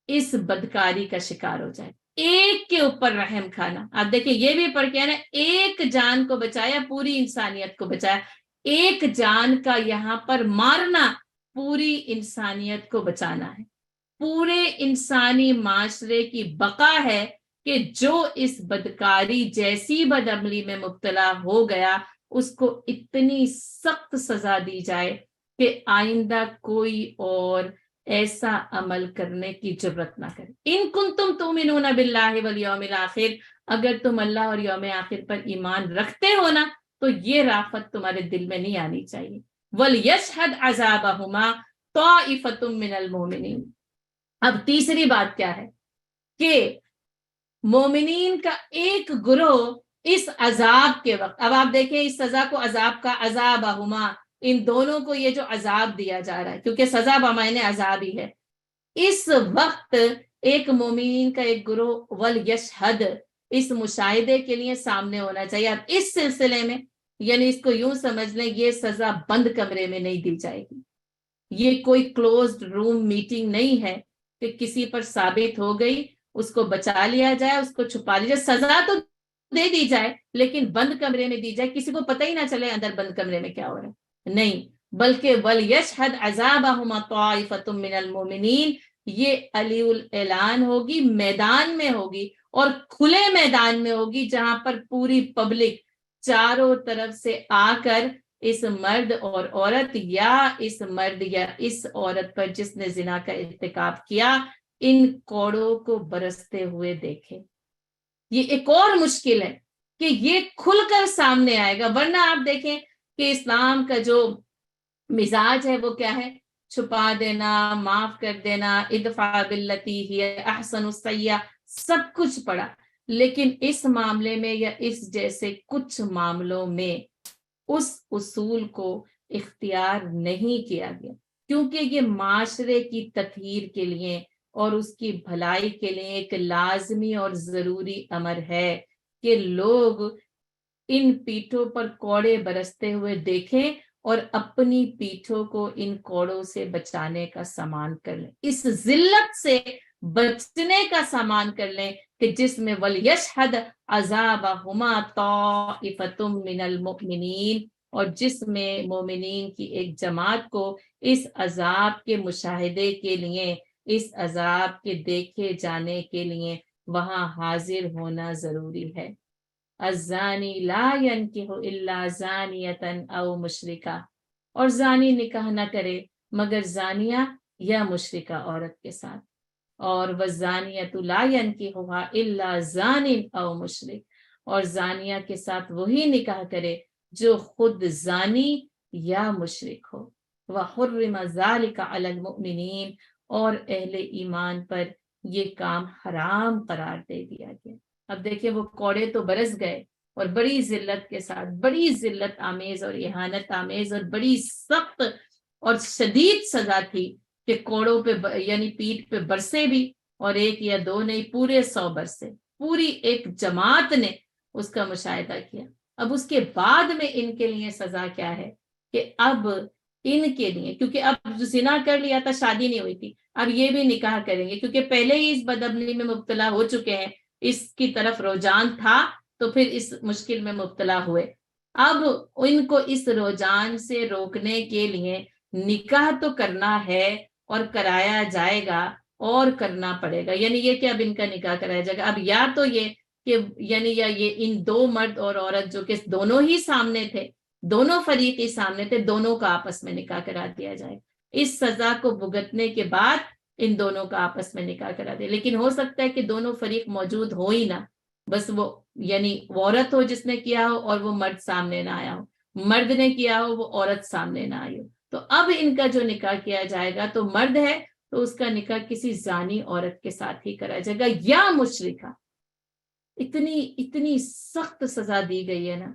اس بدکاری کا شکار ہو جائے۔ ایک کے اوپر رحم کھانا، آپ دیکھیں یہ بھی پڑھ کے نا، ایک جان کو بچایا پوری انسانیت کو بچایا، ایک جان کا یہاں پر مارنا پوری انسانیت کو بچانا ہے، پورے انسانی معاشرے کی بقا ہے کہ جو اس بدکاری جیسی بدعملی میں مبتلا ہو گیا اس کو اتنی سخت سزا دی جائے کہ آئندہ کوئی اور ایسا عمل کرنے کی جرت نہ کرے۔ ان کنتم تؤمنون باللہ والیوم الآخر، اگر تم اللہ اور یوم آخر پر ایمان رکھتے ہو نا تو یہ رافت تمہارے دل میں نہیں آنی چاہیے۔ وَلْيَشْهَدْ عَذَابَهُمَا طَائِفَةٌ مِّنَ الْمُؤْمِنِينَ۔ اب تیسری بات کیا ہے کہ مومنین کا ایک گروہ اس عذاب کے وقت، اب آپ دیکھیں اس سزا کو عذاب کا عذابہما، ان دونوں کو یہ جو عذاب دیا جا رہا ہے کیونکہ سزا بمعنی عذاب ہی ہے، اس وقت ایک مومنین کا ایک گروہ وَلْيَشْهَدْ اس مشاہدے کے لیے سامنے ہونا چاہیے۔ اب اس سلسلے میں یعنی اس کو یوں سمجھ لیں یہ سزا بند کمرے میں نہیں دی جائے گی، یہ کوئی کلوزڈ روم میٹنگ نہیں ہے کہ کسی پر ثابت ہو گئی اس کو بچا لیا جائے، اس کو چھپا لیا جائے، سزا تو دے دی جائے لیکن بند کمرے میں دی جائے، کسی کو پتہ ہی نہ چلے اندر بند کمرے میں کیا ہو رہا ہے، نہیں، بلکہ وَلْيَشْهَدْ عَذَابَهُمَا طَائِفَةٌ مِّنَ الْمُؤْمِنِينَ، یہ علی الاعلان ہوگی، میدان میں ہوگی اور کھلے میدان میں ہوگی جہاں پر پوری پبلک چاروں طرف سے آ کر اس مرد اور عورت یا اس مرد یا اس عورت پر جس نے زنا کا ارتکاب کیا ان کوڑوں کو برستے ہوئے دیکھے۔ یہ ایک اور مشکل ہے کہ یہ کھل کر سامنے آئے گا، ورنہ آپ دیکھیں کہ اسلام کا جو مزاج ہے وہ کیا ہے، چھپا دینا، معاف کر دینا، ادفع باللتی ہی احسن السیئہ، سب کچھ پڑا، لیکن اس معاملے میں یا اس جیسے کچھ معاملوں میں اس اصول کو اختیار نہیں کیا گیا، کیونکہ یہ معاشرے کی تطہیر کے لیے اور اس کی بھلائی کے لیے ایک لازمی اور ضروری امر ہے کہ لوگ ان پیٹھوں پر کوڑے برستے ہوئے دیکھیں اور اپنی پیٹھوں کو ان کوڑوں سے بچانے کا سامان کر لیں، اس ذلت سے بچنے کا سامان کر لیں کہ جس میں وَلْيَشْهَدْ عَذَابَهُمَا طَائِفَةٌ مِّنَ الْمُؤْمِنِينَ، اور جس میں مومنین کی ایک جماعت کو اس عذاب کے مشاہدے کے لیے، اس عذاب کے دیکھے جانے کے لیے وہاں حاضر ہونا ضروری ہے۔ الزانی لا ينکح الا زانیة او مشرکہ، اور زانی نکاح نہ کرے مگر زانیہ یا مشرکہ عورت کے ساتھ، اور والزانیۃ لا ينکحها الا زان او مشرک، اور زانیہ کے ساتھ وہی نکاح کرے جو خود زانی یا مشرک ہو۔ وحرم ذلک علی المؤمنین، اور اہل ایمان پر یہ کام حرام قرار دے دیا گیا۔ اب دیکھیں وہ کوڑے تو برس گئے اور بڑی ذلت کے ساتھ، بڑی ذلت آمیز اور اہانت آمیز اور بڑی سخت اور شدید سزا تھی کہ کوڑوں پہ یعنی پیٹھ پہ برسے بھی، اور ایک یا دو نہیں، پورے 100 برسے، پوری ایک جماعت نے اس کا مشاہدہ کیا۔ اب اس کے بعد میں ان کے لیے سزا کیا ہے کہ اب ان کے لیے، کیونکہ اب جو زنا کر لیا تھا شادی نہیں ہوئی تھی، اب یہ بھی نکاح کریں گے کیونکہ پہلے ہی اس بدعملی میں مبتلا ہو چکے ہیں، اس کی طرف رجحان تھا تو پھر اس مشکل میں مبتلا ہوئے، اب ان کو اس رجحان سے روکنے کے لیے نکاح تو کرنا ہے اور کرایا جائے گا اور کرنا پڑے گا، یعنی یہ کہ اب ان کا نکاح کرایا جائے گا۔ اب یا تو یہ کہ یعنی یا یہ ان دو مرد اور عورت جو کہ دونوں ہی سامنے تھے، دونوں فریق ہی سامنے تھے، دونوں کا آپس میں نکاح کرا دیا جائے، اس سزا کو بھگتنے کے بعد ان دونوں کا آپس میں نکاح کرا دے، لیکن ہو سکتا ہے کہ دونوں فریق موجود ہو ہی نہ، بس وہ یعنی وہ عورت ہو جس نے کیا ہو اور وہ مرد سامنے نہ آیا ہو، مرد نے کیا ہو وہ عورت سامنے نہ آئی ہو، تو اب ان کا جو نکاح کیا جائے گا تو مرد ہے تو اس کا نکاح کسی زانی عورت کے ساتھ ہی کرا جائے گا یا مشرکہ۔ اتنی سخت سزا دی گئی ہے نا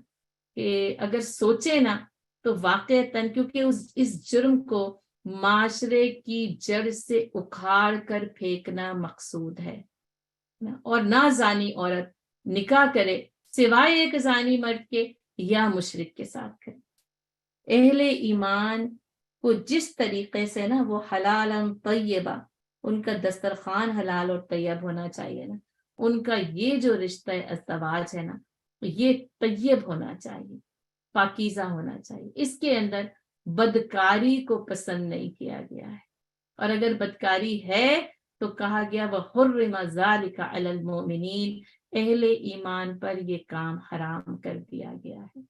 کہ اگر سوچے نا تو واقعتاً، کیونکہ اس جرم کو معاشرے کی جڑ سے اکھاڑ کر پھینکنا مقصود ہے، اور نہ زانی عورت نکاح کرے سوائے ایک زانی مرد کے یا مشرک کے ساتھ کرے۔ اہل ایمان کو جس طریقے سے نا وہ حلال طیبہ، ان کا دسترخوان حلال اور طیب ہونا چاہیے نا، ان کا یہ جو رشتہ ازدواج ہے نا یہ طیب ہونا چاہیے، پاکیزہ ہونا چاہیے، اس کے اندر بدکاری کو پسند نہیں کیا گیا ہے، اور اگر بدکاری ہے تو کہا گیا وَحُرِّمَ ذَلِكَ عَلَى الْمُؤْمِنِينَ، اہل ایمان پر یہ کام حرام کر دیا گیا ہے۔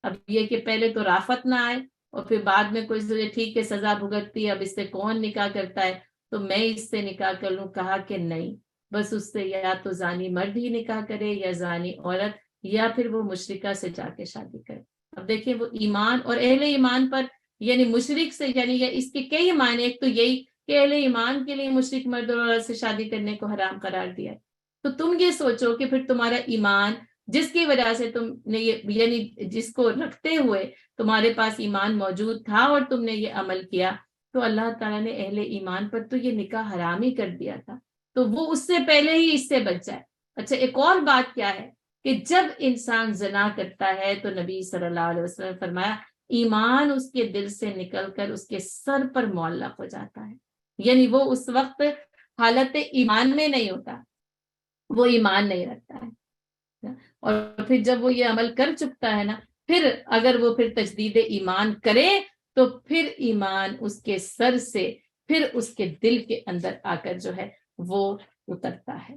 اب یہ کہ پہلے تو رافت نہ آئے اور پھر بعد میں کوئی سوچے ٹھیک ہے سزا بھگتتی، اب اس سے کون نکاح کرتا ہے تو میں اس سے نکاح کر لوں، کہا کہ نہیں، بس اس سے یا تو زانی مرد ہی نکاح کرے یا زانی عورت، یا پھر وہ مشرکہ سے جا کے شادی کرے۔ اب دیکھیں وہ ایمان اور اہل ایمان پر، یعنی مشرک سے، یعنی اس کے کئی معنی، ایک تو یہی کہ اہل ایمان کے لیے مشرک مرد اور عورت سے شادی کرنے کو حرام قرار دیا ہے، تو تم یہ سوچو کہ پھر تمہارا ایمان جس کی وجہ سے تم نے یہ، یعنی جس کو رکھتے ہوئے تمہارے پاس ایمان موجود تھا اور تم نے یہ عمل کیا، تو اللہ تعالیٰ نے اہل ایمان پر تو یہ نکاح حرام ہی کر دیا تھا، تو وہ اس سے پہلے ہی اس سے بچ جائے۔ اچھا ایک اور بات کیا ہے کہ جب انسان زنا کرتا ہے تو نبی صلی اللہ علیہ وسلم نے فرمایا ایمان اس کے دل سے نکل کر اس کے سر پر معلق ہو جاتا ہے، یعنی وہ اس وقت حالت ایمان میں نہیں ہوتا، وہ ایمان نہیں رکھتا ہے، اور پھر جب وہ یہ عمل کر چکتا ہے نا، پھر اگر وہ پھر تجدید ایمان کرے تو پھر ایمان اس کے سر سے پھر اس کے دل کے اندر آ کر جو ہے وہ اترتا ہے۔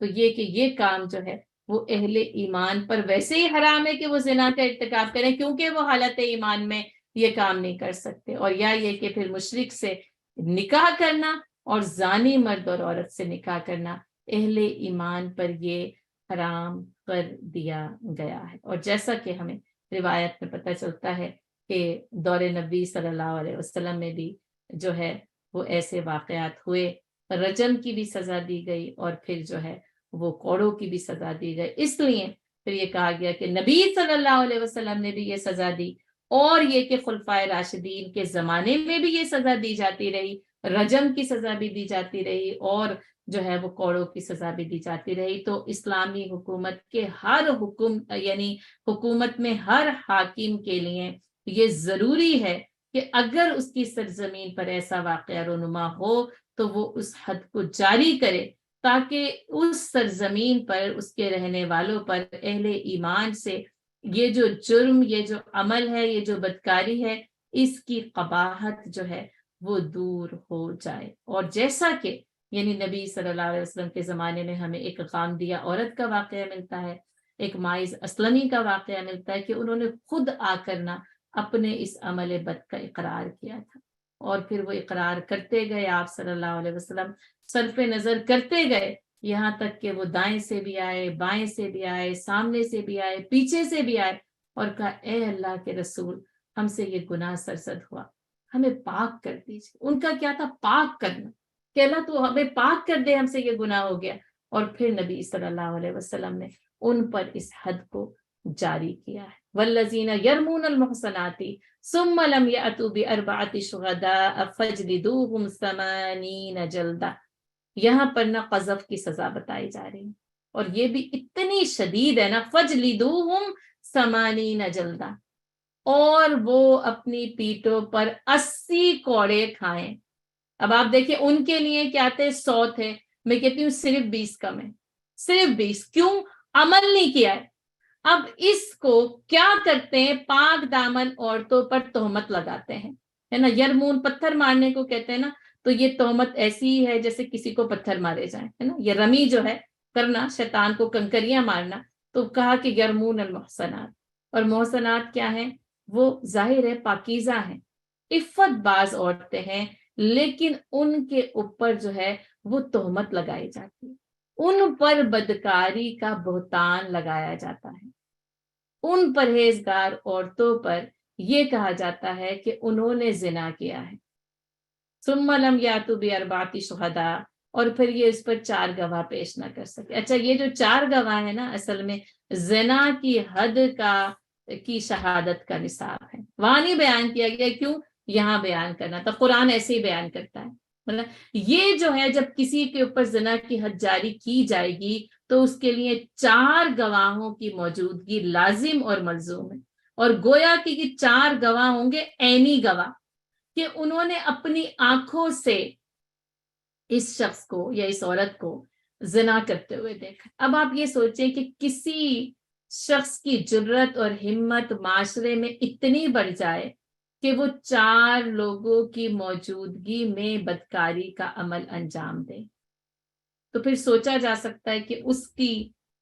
تو یہ کہ یہ کام جو ہے وہ اہل ایمان پر ویسے ہی حرام ہے کہ وہ زنا کا ارتکاب کریں، کیونکہ وہ حالت ایمان میں یہ کام نہیں کر سکتے، اور یا یہ کہ پھر مشرک سے نکاح کرنا اور زانی مرد اور عورت سے نکاح کرنا اہل ایمان پر یہ حرام کر دیا گیا ہے۔ اور جیسا کہ ہمیں روایت میں پتہ چلتا ہے کہ دور نبی صلی اللہ علیہ وسلم میں بھی جو ہے وہ ایسے واقعات ہوئے، رجم کی بھی سزا دی گئی اور پھر جو ہے وہ کوڑوں کی بھی سزا دی گئی، اس لیے پھر یہ کہا گیا کہ نبی صلی اللہ علیہ وسلم نے بھی یہ سزا دی، اور یہ کہ خلفائے راشدین کے زمانے میں بھی یہ سزا دی جاتی رہی، رجم کی سزا بھی دی جاتی رہی اور جو ہے وہ کوڑوں کی سزا بھی دی جاتی رہی۔ تو اسلامی حکومت کے ہر حکم، یعنی حکومت میں ہر حاکم کے لیے یہ ضروری ہے کہ اگر اس کی سرزمین پر ایسا واقعہ رونما ہو تو وہ اس حد کو جاری کرے تاکہ اس سرزمین پر اس کے رہنے والوں پر اہل ایمان سے یہ جو جرم، یہ جو عمل ہے، یہ جو بدکاری ہے، اس کی قباحت جو ہے وہ دور ہو جائے۔ اور جیسا کہ یعنی نبی صلی اللہ علیہ وسلم کے زمانے میں ہمیں ایک غامدیہ عورت کا واقعہ ملتا ہے، ایک ماعز اسلمی کا واقعہ ملتا ہے کہ انہوں نے خود آ کرنا اپنے اس عمل بد کا اقرار کیا تھا، اور پھر وہ اقرار کرتے گئے، آپ صلی اللہ علیہ وسلم صرف نظر کرتے گئے، یہاں تک کہ وہ دائیں سے بھی آئے، بائیں سے بھی آئے، سامنے سے بھی آئے، پیچھے سے بھی آئے، اور کہا اے اللہ کے رسول ہم سے یہ گناہ سرزد ہوا، ہمیں پاک کر دیجیے۔ ان کا کیا تھا؟ پاک کرنا، کہ اللہ تو ہمیں پاک کر دے، ہم سے یہ گناہ ہو گیا، اور پھر نبی صلی اللہ علیہ وسلم نے ان پر اس حد کو جاری کیا ہے۔ والذین یرمون المحصنات ثم لم یأتوا بأربعة شہداء فاجلدوہم 80 جلدہ، یہاں پر نا قذف کی سزا بتائی جا رہی ہے، اور یہ بھی اتنی شدید ہے نا، فاجلدوہم 80 جلدہ، اور وہ اپنی پیٹوں پر 80 کوڑے کھائیں۔ اب آپ دیکھیں ان کے لیے کیا تھے؟ 100 تھے، میں کہتی ہوں صرف 20 کم ہے، صرف 20، کیوں؟ عمل نہیں کیا ہے۔ اب اس کو کیا کرتے ہیں؟ پاک دامن عورتوں پر تہمت لگاتے ہیں، ہے نا، یرمون پتھر مارنے کو کہتے ہیں نا، تو یہ تہمت ایسی ہی ہے جیسے کسی کو پتھر مارے جائیں، ہے نا، یہ رمی جو ہے کرنا، شیطان کو کنکریاں مارنا، تو کہا کہ یرمون المحصنات، اور محصنات کیا ہیں؟ وہ ظاہر ہے پاکیزہ ہیں، عفت باز عورتیں ہیں، لیکن ان کے اوپر جو ہے وہ تہمت لگائی جاتی ہے، ان پر بدکاری کا بہتان لگایا جاتا ہے. ان پرہیزگار عورتوں پر یہ کہا جاتا ہے کہ انہوں نے زنا کیا ہے. ثم لم یاتوا باربعۃ شہداء، اور پھر یہ اس پر 4 گواہ پیش نہ کر سکے. اچھا، یہ جو 4 گواہ ہیں نا، اصل میں زنا کی حد کی شہادت کا نصاب ہے. وہاں نہیں بیان کیا گیا، کیوں یہاں بیان کرنا تھا. قرآن ایسے ہی بیان کرتا ہے. مطلب یہ جو ہے، جب کسی کے اوپر زنا کی حد جاری کی جائے گی تو اس کے لیے 4 گواہوں کی موجودگی لازم اور ملزوم ہے. اور گویا کہ یہ 4 گواہ ہوں گے عینی گواہ، کہ انہوں نے اپنی آنکھوں سے اس شخص کو یا اس عورت کو زنا کرتے ہوئے دیکھا. اب آپ یہ سوچیں کہ کسی شخص کی جرت اور ہمت معاشرے میں اتنی بڑھ جائے کہ وہ 4 لوگوں کی موجودگی میں بدکاری کا عمل انجام دے، تو پھر سوچا جا سکتا ہے کہ اس کی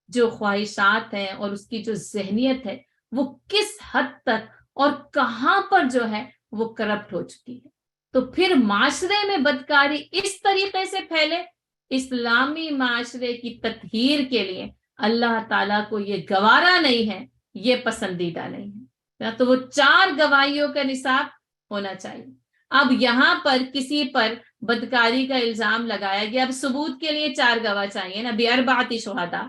جو خواہشات ہیں اور اس کی جو ذہنیت ہے وہ کس حد تک اور کہاں پر جو ہے وہ کرپٹ ہو چکی ہے. تو پھر معاشرے میں بدکاری اس طریقے سے پھیلے، اسلامی معاشرے کی تطہیر کے لیے اللہ تعالیٰ کو یہ گوارا نہیں ہے، یہ پسندیدہ نہیں ہے. تو وہ 4 گواہیوں کا نصاب ہونا چاہیے. اب یہاں پر کسی پر بدکاری کا الزام لگایا گیا، اب ثبوت کے لیے 4 گواہ چاہیے نا، باربعۃ شہداء.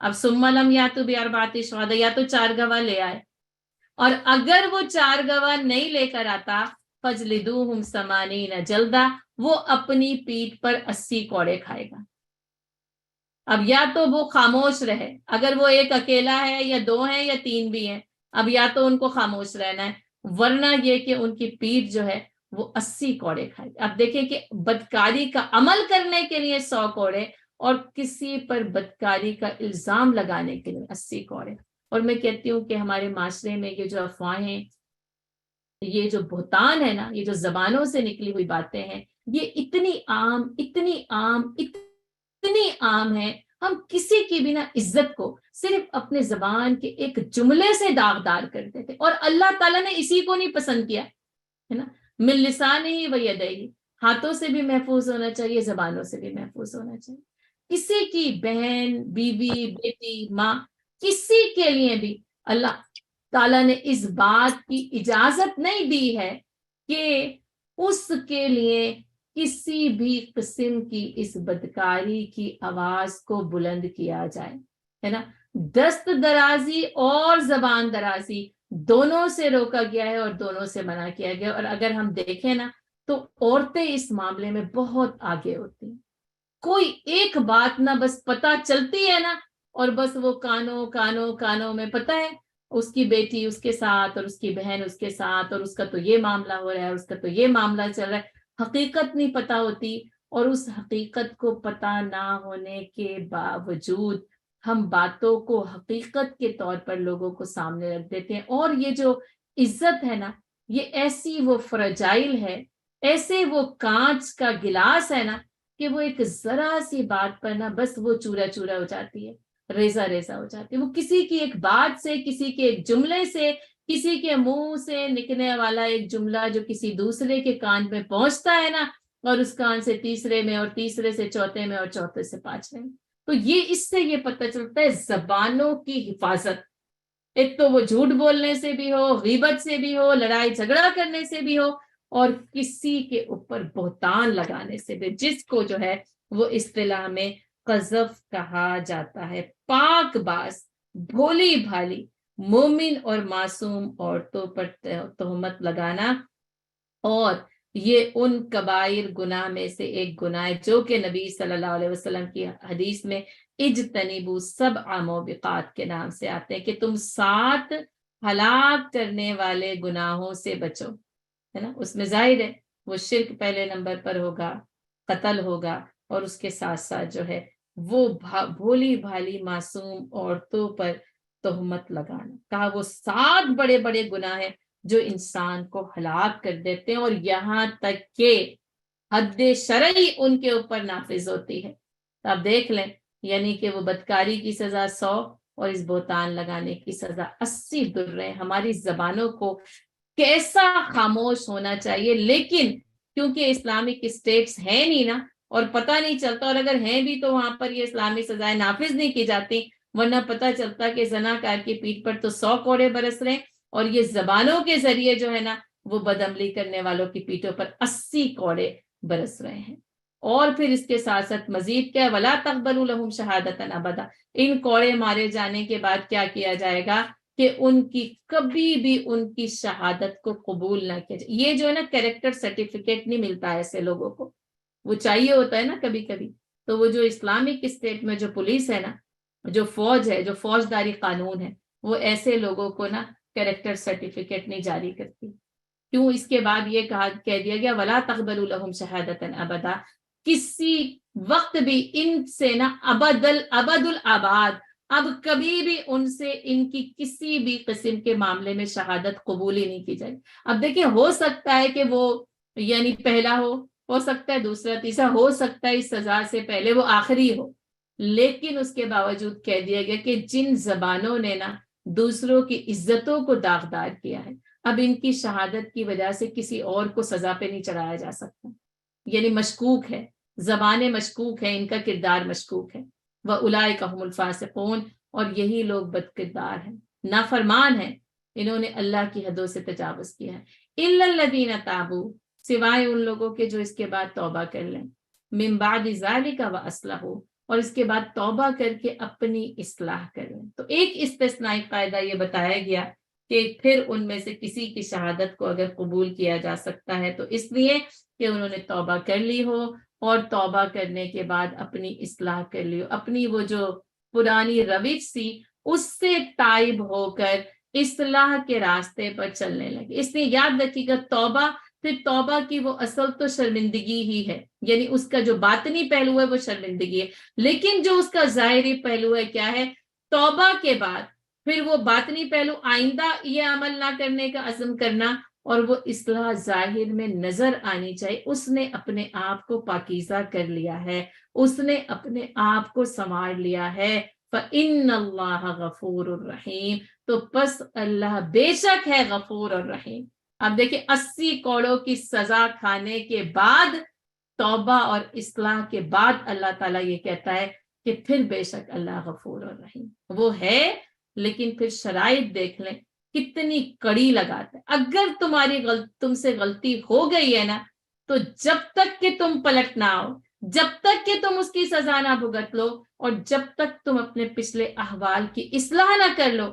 اب ثم لم یاتوا باربعۃ شہداء، یا تو 4 گواہ لے آئے، اور اگر وہ 4 گواہ نہیں لے کر آتا فجلدوہم 80 جلدہ، وہ اپنی پیٹھ پر 80 کوڑے کھائے گا. اب یا تو وہ خاموش رہے، اگر وہ ایک اکیلا ہے یا 2 ہیں یا 3 بھی ہیں، اب یا تو ان کو خاموش رہنا ہے، ورنہ یہ کہ ان کی پیٹھ جو ہے وہ 80 کوڑے کھائے گی. اب دیکھیں کہ بدکاری کا عمل کرنے کے لیے 100 کوڑے، اور کسی پر بدکاری کا الزام لگانے کے لیے 80 کوڑے. اور میں کہتی ہوں کہ ہمارے معاشرے میں یہ جو افواہیں، یہ جو بہتان ہے نا، یہ جو زبانوں سے نکلی ہوئی باتیں ہیں، یہ اتنی عام ہے. ہم کسی کی بھی نا عزت کو صرف اپنے زبان کے ایک جملے سے داغدار کر دیتے، اور اللہ تعالیٰ نے اسی کو نہیں پسند کیا ہے نا. من لسانہ و یدیہ، ہاتھوں سے بھی محفوظ ہونا چاہیے، زبانوں سے بھی محفوظ ہونا چاہیے. کسی کی بہن، بیوی، بیٹی، ماں، کسی کے لیے بھی اللہ تعالیٰ نے اس بات کی اجازت نہیں دی ہے کہ اس کے لیے کسی بھی قسم کی اس بدکاری کی آواز کو بلند کیا جائے، ہے نا. دست درازی اور زبان درازی دونوں سے روکا گیا ہے اور دونوں سے منع کیا گیا. اور اگر ہم دیکھیں نا تو عورتیں اس معاملے میں بہت آگے ہوتی ہیں. کوئی ایک بات نہ بس پتہ چلتی ہے نا، اور بس وہ کانوں میں پتہ ہے اس کی بیٹی اس کے ساتھ اور اس کی بہن اس کے ساتھ، اور اس کا تو یہ معاملہ ہو رہا ہے، اس کا تو یہ معاملہ چل رہا ہے. حقیقت نہیں پتہ ہوتی، اور اس حقیقت کو پتہ نہ ہونے کے باوجود ہم باتوں کو حقیقت کے طور پر لوگوں کو سامنے رکھ دیتے ہیں. اور یہ جو عزت ہے نا، یہ ایسی وہ فرجائل ہے، ایسے وہ کانچ کا گلاس ہے نا، کہ وہ ایک ذرا سی بات پر نا بس وہ چورا چورا ہو جاتی ہے، ریزہ ریزہ ہو جاتی ہے. وہ کسی کی ایک بات سے، کسی کے ایک جملے سے، کسی کے منہ سے نکلنے والا ایک جملہ جو کسی دوسرے کے کان میں پہنچتا ہے نا، اور اس کان سے تیسرے میں، اور تیسرے سے چوتھے میں، اور چوتھے سے پانچویں میں، تو یہ اس سے یہ پتہ چلتا ہے زبانوں کی حفاظت. ایک تو وہ جھوٹ بولنے سے بھی ہو، غیبت سے بھی ہو، لڑائی جھگڑا کرنے سے بھی ہو، اور کسی کے اوپر بہتان لگانے سے بھی، جس کو جو ہے وہ اصطلاح میں قذف کہا جاتا ہے. پاک باز، بھولی بھالی مومن اور معصوم عورتوں پر تہمت لگانا، اور یہ ان کبائر گناہ میں سے ایک گناہ ہے جو کہ نبی صلی اللہ علیہ وسلم کی حدیث میں اجتنبوا 7 موبقات کے نام سے آتے ہیں، کہ تم 7 ہلاک کرنے والے گناہوں سے بچو، ہے نا. اس میں ظاہر ہے وہ شرک پہلے نمبر پر ہوگا، قتل ہوگا، اور اس کے ساتھ ساتھ جو ہے وہ بھولی بھالی معصوم عورتوں پر تہمت لگانا. کہا وہ 7 بڑے بڑے گناہ ہیں جو انسان کو ہلاک کر دیتے ہیں، اور یہاں تک کہ حد شرعی ان کے اوپر نافذ ہوتی ہے. تو آپ دیکھ لیں، یعنی کہ وہ بدکاری کی سزا 100 اور اس بہتان لگانے کی سزا 80 درے. ہماری زبانوں کو کیسا خاموش ہونا چاہیے. لیکن کیونکہ اسلامک اسٹیٹس ہے نہیں نا، اور پتہ نہیں چلتا، اور اگر ہیں بھی تو وہاں پر یہ اسلامی سزائیں نافذ نہیں کی جاتی، ورنہ پتہ چلتا کہ زناکار کی پیٹھ پر تو 100 کوڑے برس رہے ہیں، اور یہ زبانوں کے ذریعے جو ہے نا وہ بدعملی کرنے والوں کی پیٹھوں پر 80 کوڑے برس رہے ہیں۔ اور پھر اس کے ساتھ ساتھ مزید کیا، وَلَا تَقْبَلُوا لَهُمْ شَهَادَةً أَبَدًا، ان کوڑے مارے جانے کے بعد کیا کیا جائے گا کہ ان کی کبھی بھی ان کی شہادت کو قبول نہ کیا جائے۔ یہ جو ہے نا کیریکٹر سرٹیفکیٹ نہیں ملتا ہے ایسے لوگوں کو، وہ چاہیے ہوتا ہے نا کبھی کبھی، تو وہ جو اسلامک اسٹیٹ میں جو پولیس ہے نا، جو فوج ہے، جو فوجداری قانون ہے، وہ ایسے لوگوں کو نا کیریکٹر سرٹیفکیٹ نہیں جاری کرتی۔ کیوں؟ اس کے بعد یہ کہہ دیا گیا وَلَا تَقْبَلُوا لَهُمْ شَهَادَةً أَبَدًا، کسی وقت بھی ان سے نا ابد الآباد، اب کبھی بھی ان سے ان کی کسی بھی قسم کے معاملے میں شہادت قبول ہی نہیں کی جائے۔ اب دیکھیں، ہو سکتا ہے کہ وہ یعنی پہلا ہو سکتا ہے دوسرا تیسرا، ہو سکتا ہے اس سزا سے پہلے وہ آخری ہو، لیکن اس کے باوجود کہہ دیا گیا کہ جن زبانوں نے نا دوسروں کی عزتوں کو داغدار کیا ہے، اب ان کی شہادت کی وجہ سے کسی اور کو سزا پہ نہیں چڑھایا جا سکتا، یعنی مشکوک ہے، زبانیں مشکوک ہیں، ان کا کردار مشکوک ہے۔ وَأُولَئِكَ هُمُ الْفَاسِقُونَ، اور یہی لوگ بد کردار ہیں، نافرمان ہیں، انہوں نے اللہ کی حدوں سے تجاوز کیا ہے۔ إِلَّا الَّذِينَ تَابُوا، سوائے ان لوگوں کے جو اس کے بعد توبہ کر لیں، مِن بَعْدِ ذَلِكَ وَأَصْلَحُوا، اور اس کے بعد توبہ کر کے اپنی اصلاح کریں۔ تو ایک استثنائی قاعدہ یہ بتایا گیا کہ پھر ان میں سے کسی کی شہادت کو اگر قبول کیا جا سکتا ہے تو اس لیے کہ انہوں نے توبہ کر لی ہو، اور توبہ کرنے کے بعد اپنی اصلاح کر لی ہو، اپنی وہ جو پرانی روش تھی اس سے تائب ہو کر اصلاح کے راستے پر چلنے لگے۔ اس لیے یاد رکھیے گا، توبہ پھر توبہ کی وہ اصل تو شرمندگی ہی ہے، یعنی اس کا جو باطنی پہلو ہے وہ شرمندگی ہے، لیکن جو اس کا ظاہری پہلو ہے کیا ہے، توبہ کے بعد پھر وہ باطنی پہلو آئندہ یہ عمل نہ کرنے کا عزم کرنا، اور وہ اصلاح ظاہر میں نظر آنی چاہیے، اس نے اپنے آپ کو پاکیزہ کر لیا ہے، اس نے اپنے آپ کو سنوار لیا ہے۔ فَإِنَّ اللَّهَ غَفُورٌ الرحیم، تو پس اللہ بے شک ہے غفور اور رحیم۔ اب دیکھیں 80 کوڑوں کی سزا کھانے کے بعد، توبہ اور اصلاح کے بعد اللہ تعالیٰ یہ کہتا ہے کہ پھر بے شک اللہ غفور اور رحیم وہ ہے، لیکن پھر شرائط دیکھ لیں کتنی کڑی لگاتا ہے۔ اگر تم سے غلطی ہو گئی ہے نا، تو جب تک کہ تم پلٹ نہ آؤ، جب تک کہ تم اس کی سزا نہ بھگت لو، اور جب تک تم اپنے پچھلے احوال کی اصلاح نہ کر لو،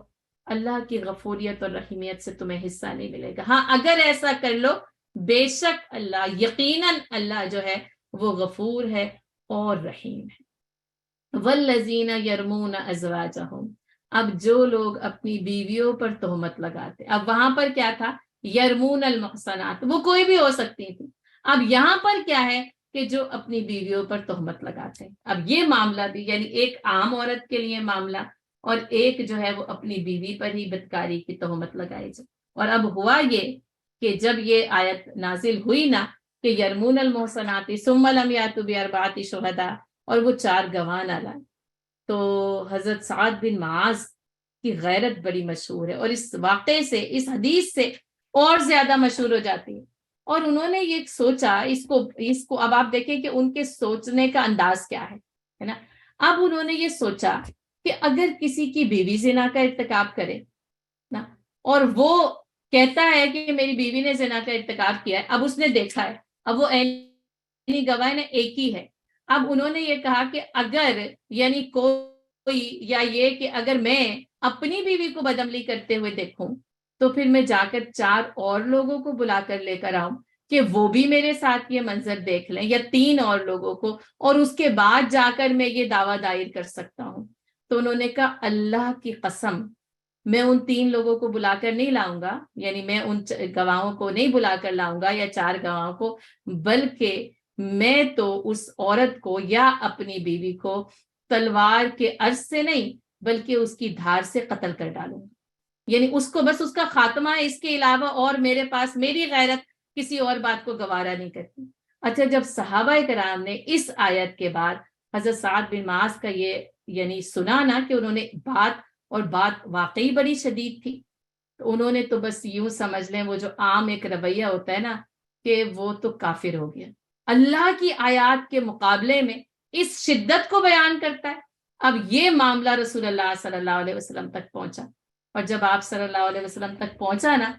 اللہ کی غفوریت اور رحیمیت سے تمہیں حصہ نہیں ملے گا۔ ہاں اگر ایسا کر لو، بے شک اللہ، یقیناً اللہ جو ہے وہ غفور ہے اور رحیم ہے۔ والذین یرمون ازواجہم، اب جو لوگ اپنی بیویوں پر تہمت لگاتے، اب وہاں پر کیا تھا، یرمون المحصنات، وہ کوئی بھی ہو سکتی تھی، اب یہاں پر کیا ہے کہ جو اپنی بیویوں پر تہمت لگاتے ہیں۔ اب یہ معاملہ بھی یعنی ایک عام عورت کے لیے معاملہ، اور ایک جو ہے وہ اپنی بیوی پر ہی بدکاری کی تہمت لگائی جائے۔ اور اب ہوا یہ کہ جب یہ آیت نازل ہوئی نا کہ یرمون المحصنات ثم لم یاتوا باربعۃ شہداء، اور وہ 4 گواہ نہ لائے، تو حضرت سعد بن معاذ کی غیرت بڑی مشہور ہے، اور اس واقعے سے، اس حدیث سے اور زیادہ مشہور ہو جاتی ہے۔ اور انہوں نے یہ سوچا، اس کو اب آپ دیکھیں کہ ان کے سوچنے کا انداز کیا ہے نا۔ اب انہوں نے یہ سوچا کہ اگر کسی کی بیوی زنا کا ارتکاب کرے نا، اور وہ کہتا ہے کہ میری بیوی نے زنا کا ارتکاب کیا ہے، اب اس نے دیکھا ہے، اب وہ یعنی گواہ نے ایک ہی ہے، اب انہوں نے یہ کہا کہ اگر یعنی کوئی، یا یہ کہ اگر میں اپنی بیوی کو بدعملی کرتے ہوئے دیکھوں تو پھر میں جا کر 4 اور لوگوں کو بلا کر لے کر آؤں کہ وہ بھی میرے ساتھ یہ منظر دیکھ لیں، یا 3 اور لوگوں کو، اور اس کے بعد جا کر میں یہ دعویٰ دائر کر سکتا ہوں۔ تو انہوں نے کہا اللہ کی قسم، میں ان 3 لوگوں کو بلا کر نہیں لاؤں گا، یعنی میں ان گواہوں کو نہیں بلا کر لاؤں گا یا 4 گواہوں کو، بلکہ میں تو اس عورت کو یا اپنی بیوی کو تلوار کے عرض سے نہیں بلکہ اس کی دھار سے قتل کر ڈالوں گا، یعنی اس کو بس اس کا خاتمہ ہے، اس کے علاوہ اور میرے پاس میری غیرت کسی اور بات کو گوارا نہیں کرتی۔ اچھا، جب صحابہ کرام نے اس آیت کے بعد حضرت سعد بن معاذ کا یہ یعنی سنا نا کہ انہوں نے بات واقعی بڑی شدید تھی، تو انہوں نے تو بس یوں سمجھ لیں وہ جو عام ایک رویہ ہوتا ہے نا کہ وہ تو کافر ہو گیا، اللہ کی آیات کے مقابلے میں اس شدت کو بیان کرتا ہے۔ اب یہ معاملہ رسول اللہ صلی اللہ علیہ وسلم تک پہنچا، اور جب آپ صلی اللہ علیہ وسلم تک پہنچا نا،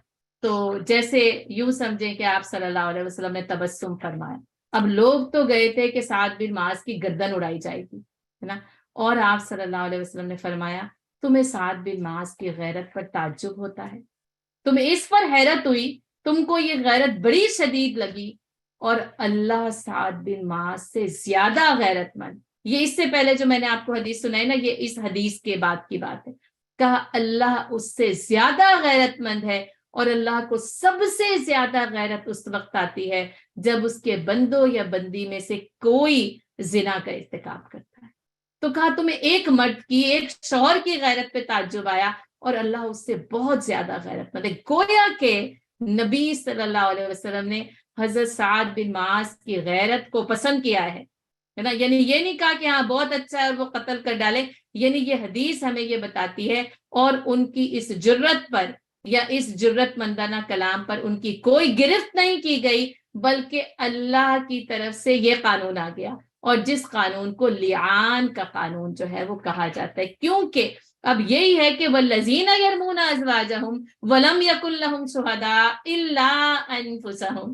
تو جیسے یوں سمجھیں کہ آپ صلی اللہ علیہ وسلم نے تبسم فرمایا۔ اب لوگ تو گئے تھے کہ سعد بن معاذ کی گردن اڑائی جائے گی، ہے نا، اور آپ صلی اللہ علیہ وسلم نے فرمایا تمہیں سعد بن معاذ کی غیرت پر تعجب ہوتا ہے، تمہیں اس پر حیرت ہوئی، تم کو یہ غیرت بڑی شدید لگی، اور اللہ سعد بن معاذ سے زیادہ غیرت مند، یہ اس سے پہلے جو میں نے آپ کو حدیث سنائی نا، یہ اس حدیث کے بعد کی بات ہے، کہا اللہ اس سے زیادہ غیرت مند ہے، اور اللہ کو سب سے زیادہ غیرت اس وقت آتی ہے جب اس کے بندوں یا بندی میں سے کوئی زنا کا ارتکاب کرتا ہے۔ تو کہا تمہیں ایک مرد کی، ایک شوہر کی غیرت پہ تعجب آیا، اور اللہ اس سے بہت زیادہ غیرت مند ہے۔ گویا کہ نبی صلی اللہ علیہ وسلم نے حضرت سعد بن معاذ کی غیرت کو پسند کیا ہے نا، یعنی یہ نہیں کہا کہ ہاں بہت اچھا ہے اور وہ قتل کر ڈالے، یعنی یہ حدیث ہمیں یہ بتاتی ہے، اور ان کی اس جرت پر یا اس جرت مندانہ کلام پر ان کی کوئی گرفت نہیں کی گئی، بلکہ اللہ کی طرف سے یہ قانون آ گیا، اور جس قانون کو لعان کا قانون جو ہے وہ کہا جاتا ہے، کیونکہ اب یہی ہے کہ وَالَّذِينَ يَرْمُونَ أَزْوَاجَهُمْ وَلَمْ يَكُنْ لَهُمْ شُهَدَاءُ إِلَّا أَنفُسَهُمْ،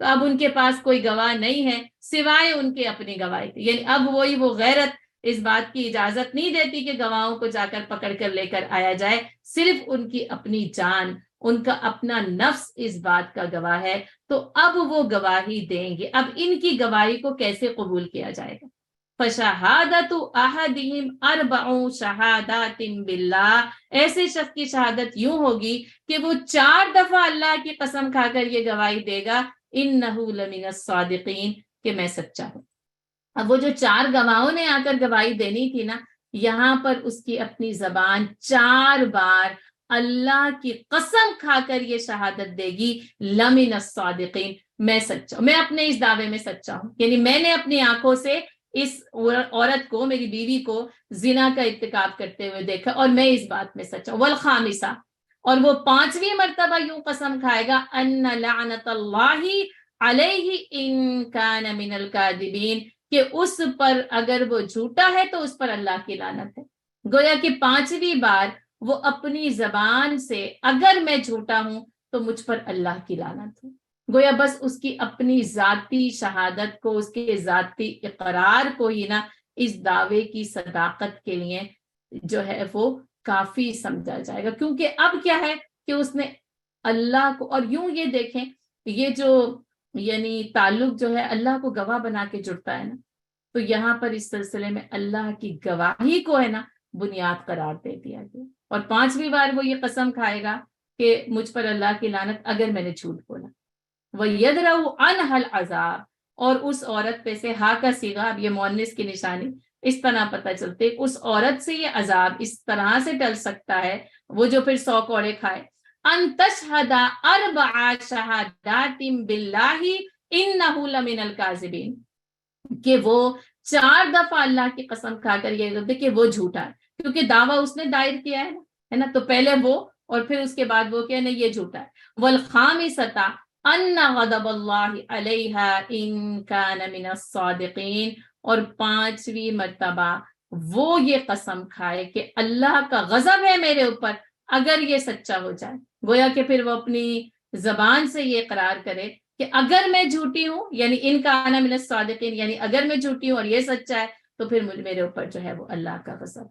تو اب ان کے پاس کوئی گواہ نہیں ہے سوائے ان کے اپنی گواہی کے، یعنی اب وہی وہ غیرت اس بات کی اجازت نہیں دیتی کہ گواہوں کو جا کر پکڑ کر لے کر آیا جائے، صرف ان کی اپنی جان، ان کا اپنا نفس اس بات کا گواہ ہے، تو اب وہ گواہی دیں گے۔ اب ان کی گواہی کو کیسے قبول کیا جائے گا؟ فَشَهَادَةُ أَحَدِهِمْ أَرْبَعُ شَهَادَاتٍ بِاللَّهِ، ایسے شخص کی شہادت یوں ہوگی کہ وہ 4 دفعہ اللہ کی قسم کھا کر یہ گواہی دے گا إِنَّهُ لَمِنَ الصَّادِقِينَ، کہ میں سچا ہوں۔ اب وہ جو 4 گواہوں نے آ کر گواہی دینی تھی نا، یہاں پر اس کی اپنی زبان 4 بار اللہ کی قسم کھا کر یہ شہادت دے گی لَمِنَ الصَّادِقِينَ، میں سچا ہوں، میں اپنے اس دعوے میں سچا ہوں، یعنی میں نے اپنی آنکھوں سے اس عورت کو، میری بیوی کو زنا کا ارتکاب کرتے ہوئے دیکھا، اور میں اس بات میں سچا ہوں۔ والخامسہ، اور وہ 5ویں مرتبہ یوں قسم کھائے گا ان لعنت اللہ علیہ ان کان من الکاذبین، کہ اس پر اگر وہ جھوٹا ہے تو اس پر اللہ کی لعنت ہے۔ گویا کہ 5ویں بار وہ اپنی زبان سے اگر میں جھوٹا ہوں تو مجھ پر اللہ کی لعنت ہے، گویا بس اس کی اپنی ذاتی شہادت کو، اس کے ذاتی اقرار کو ہی نا اس دعوے کی صداقت کے لیے جو ہے وہ کافی سمجھا جائے گا، کیونکہ اب کیا ہے کہ اس نے اللہ کو، اور یوں یہ دیکھیں یہ جو یعنی تعلق جو ہے اللہ کو گواہ بنا کے جڑتا ہے نا، تو یہاں پر اس سلسلے میں اللہ کی گواہی کو ہے نا بنیاد قرار دے دیا گیا، اور 5ویں بار وہ یہ قسم کھائے گا کہ مجھ پر اللہ کی لعنت اگر میں نے جھوٹ بولا۔ وَيَدْرَوْ عَنْهَا الْعَذَابِ، اور اس عورت پہ سے ہا کا صیغہ، اب یہ مؤنث کی نشانی اس طرح پتہ چلتے، اس عورت سے یہ عذاب اس طرح سے ٹل سکتا ہے، وہ جو پھر 100 کوڑے کھائے، ان تشہد 4 شہادات باللہ انہ لمن الکاذبین، کہ وہ 4 دفعہ اللہ کی قسم کھا کر یہ کہتے کہ وہ جھوٹا ہے، کیونکہ دعویٰ اس نے دائر کیا ہے نا، تو پہلے وہ اور پھر اس کے بعد وہ کہ نہیں یہ جھوٹا ہے۔ والخامسۃ ان غضب اللہ علیہا ان کان من الصادقین، اور 5ویں مرتبہ وہ یہ قسم کھائے کہ اللہ کا غضب ہے میرے اوپر اگر یہ سچا ہو جائے، گویا کہ پھر وہ اپنی زبان سے یہ اقرار کرے کہ اگر میں جھوٹی ہوں، یعنی ان کان من الصادقین، یعنی اگر میں جھوٹی ہوں اور یہ سچا ہے تو پھر میرے اوپر جو ہے وہ اللہ کا غضب۔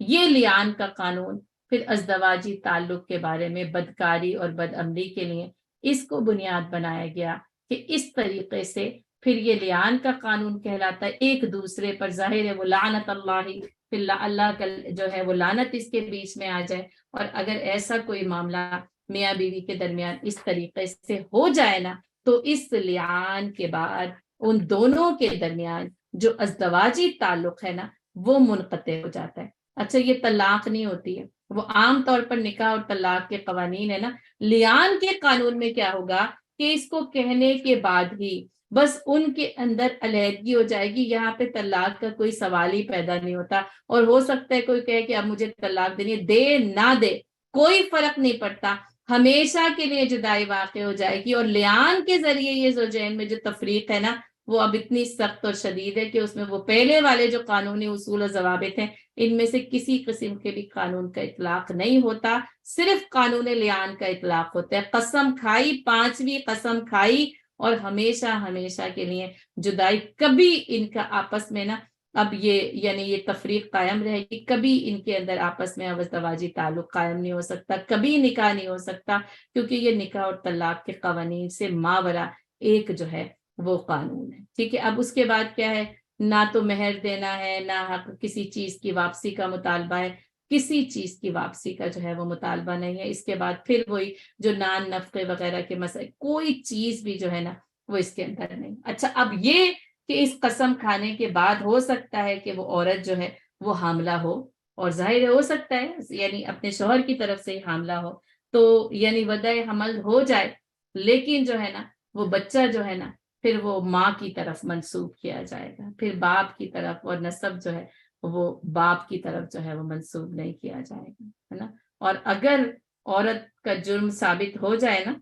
یہ لیان کا قانون پھر ازدواجی تعلق کے بارے میں بدکاری اور بدعملی کے لیے اس کو بنیاد بنایا گیا کہ اس طریقے سے پھر یہ لیان کا قانون کہلاتا ہے، ایک دوسرے پر ظاہر ہے وہ لعنت اللہ، پھر اللہ کا جو ہے وہ لعنت اس کے بیچ میں آ جائے، اور اگر ایسا کوئی معاملہ میاں بیوی کے درمیان اس طریقے سے ہو جائے نا، تو اس لیان کے بعد ان دونوں کے درمیان جو ازدواجی تعلق ہے نا وہ منقطع ہو جاتا ہے۔ اچھا یہ طلاق نہیں ہوتی ہے، وہ عام طور پر نکاح اور طلاق کے قوانین ہے نا، لیان کے قانون میں کیا ہوگا کہ اس کو کہنے کے بعد ہی بس ان کے اندر علیحدگی ہو جائے گی، یہاں پہ طلاق کا کوئی سوال ہی پیدا نہیں ہوتا، اور ہو سکتا ہے کوئی کہے کہ اب مجھے طلاق دینی ہے، دے نہ دے کوئی فرق نہیں پڑتا، ہمیشہ کے لیے جدائی واقع ہو جائے گی، اور لیان کے ذریعے یہ زوجین میں جو تفریق ہے نا وہ اب اتنی سخت اور شدید ہے کہ اس میں وہ پہلے والے جو قانونی اصول و ضوابط ہیں ان میں سے کسی قسم کے بھی قانون کا اطلاق نہیں ہوتا، صرف قانون لعان کا اطلاق ہوتا ہے۔ قسم کھائی، 5ویں قسم کھائی اور ہمیشہ ہمیشہ کے لیے جدائی، کبھی ان کا آپس میں نا اب یہ تفریق قائم رہے گی، کبھی ان کے اندر آپس میں ازدواجی تعلق قائم نہیں ہو سکتا، کبھی نکاح نہیں ہو سکتا، کیونکہ یہ نکاح اور طلاق کے قوانین سے ماورا ایک جو ہے وہ قانون ہے۔ ٹھیک ہے، اب اس کے بعد کیا ہے، نہ تو مہر دینا ہے، نہ کسی چیز کی واپسی کا مطالبہ ہے، کسی چیز کی واپسی کا جو ہے وہ مطالبہ نہیں ہے۔ اس کے بعد پھر وہی جو نان نفقے وغیرہ کے مسئلے، کوئی چیز بھی جو ہے نا وہ اس کے اندر نہیں۔ اچھا، اب یہ کہ اس قسم کھانے کے بعد ہو سکتا ہے کہ وہ عورت جو ہے وہ حاملہ ہو، اور ظاہر ہو سکتا ہے یعنی اپنے شوہر کی طرف سے ہی حاملہ ہو، تو یعنی وضع حمل ہو جائے، لیکن جو ہے نا وہ بچہ جو ہے نا پھر وہ ماں کی طرف منسوب کیا جائے گا، پھر باپ کی طرف، اور نسب جو ہے وہ باپ کی طرف جو ہے وہ منسوب نہیں کیا جائے گا، ہے نا۔ اور اگر عورت کا جرم ثابت ہو جائے نا،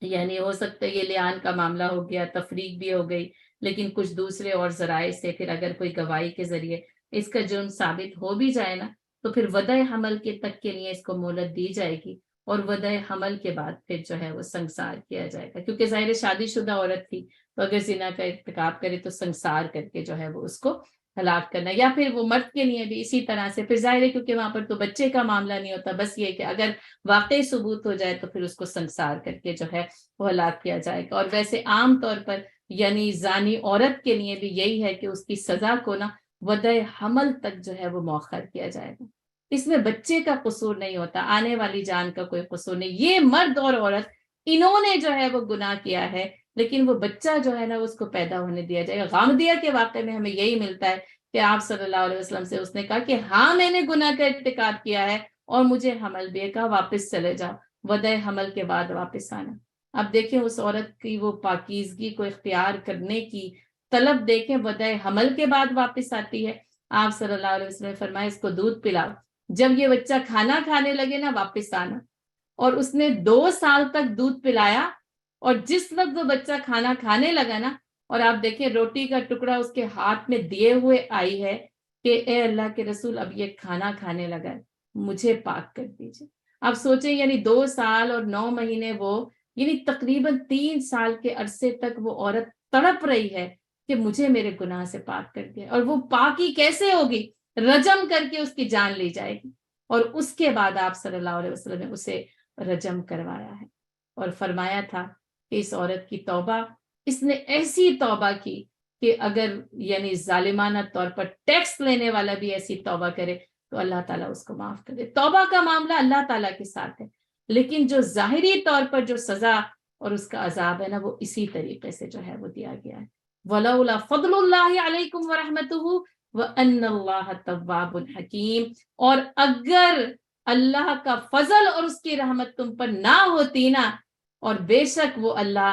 یعنی ہو سکتا ہے یہ لعان کا معاملہ ہو گیا، تفریق بھی ہو گئی، لیکن کچھ دوسرے اور ذرائع سے پھر اگر کوئی گواہی کے ذریعے اس کا جرم ثابت ہو بھی جائے نا، تو پھر وضع حمل کے تک کے لیے اس کو مہلت دی جائے گی، اور وضع حمل کے بعد پھر جو ہے وہ سنسار کیا جائے گا، کیونکہ ظاہر شادی شدہ عورت تھی تو اگر زنا کا ارتکاب کرے تو سنسار کر کے جو ہے وہ اس کو ہلاک کرنا، یا پھر وہ مرد کے لیے بھی اسی طرح سے، پھر ظاہر ہے کیونکہ وہاں پر تو بچے کا معاملہ نہیں ہوتا، بس یہ کہ اگر واقعی ثبوت ہو جائے تو پھر اس کو سنسار کر کے جو ہے وہ ہلاک کیا جائے گا۔ اور ویسے عام طور پر یعنی زانی عورت کے لیے بھی یہی ہے کہ اس کی سزا کو نا وضع حمل تک جو ہے وہ مؤخر کیا جائے گا، اس میں بچے کا قصور نہیں ہوتا، آنے والی جان کا کوئی قصور نہیں، یہ مرد اور عورت انہوں نے جو ہے وہ گناہ کیا ہے، لیکن وہ بچہ جو ہے نا اس کو پیدا ہونے دیا جائے گا۔ غامدیہ کے واقعے میں ہمیں یہی ملتا ہے کہ آپ صلی اللہ علیہ وسلم سے اس نے کہا کہ ہاں میں نے گناہ کا ارتکاب کیا ہے اور مجھے حمل بھی کہا واپس چلے جاؤ، وضع حمل کے بعد واپس آنا۔ اب دیکھیں اس عورت کی وہ پاکیزگی کو اختیار کرنے کی طلب دیکھیں، وضع حمل کے بعد واپس آتی ہے۔ آپ صلی اللہ علیہ وسلم نے فرمایا اس کو دودھ پلاؤ، جب یہ بچہ کھانا کھانے لگے نا واپس آنا، اور اس نے 2 سال تک دودھ پلایا، اور جس وقت وہ بچہ کھانا کھانے لگا نا، اور آپ دیکھیں روٹی کا ٹکڑا اس کے ہاتھ میں دیے ہوئے آئی ہے کہ اے اللہ کے رسول اب یہ کھانا کھانے لگا ہے، مجھے پاک کر دیجیے۔ آپ سوچیں یعنی 2 سال اور 9 مہینے وہ یعنی تقریباً 3 سال کے عرصے تک وہ عورت تڑپ رہی ہے کہ مجھے میرے گناہ سے پاک کر دیا، اور وہ پاکی کیسے ہوگی؟ رجم کر کے اس کی جان لی جائے گی، اور اس کے بعد آپ صلی اللہ علیہ وسلم نے اسے رجم کروایا ہے، اور فرمایا تھا کہ اس عورت کی توبہ، اس نے ایسی توبہ کی کہ اگر یعنی ظالمانہ طور پر ٹیکس لینے والا بھی ایسی توبہ کرے تو اللہ تعالیٰ اس کو معاف کر دے۔ توبہ کا معاملہ اللہ تعالیٰ کے ساتھ ہے، لیکن جو ظاہری طور پر جو سزا اور اس کا عذاب ہے نا وہ اسی طریقے سے جو ہے وہ دیا گیا ہے۔ وَلَوْلَا فَضْلُ اللَّهِ عَلَيْكُمْ وَرَحْمَتُهُ وَأَنَّ اللَّهَ تَوَّابٌ حَكِيمٌ، اور اگر اللہ کا فضل اور اس کی رحمت تم پر نہ ہوتی نا، اور بے شک وہ اللہ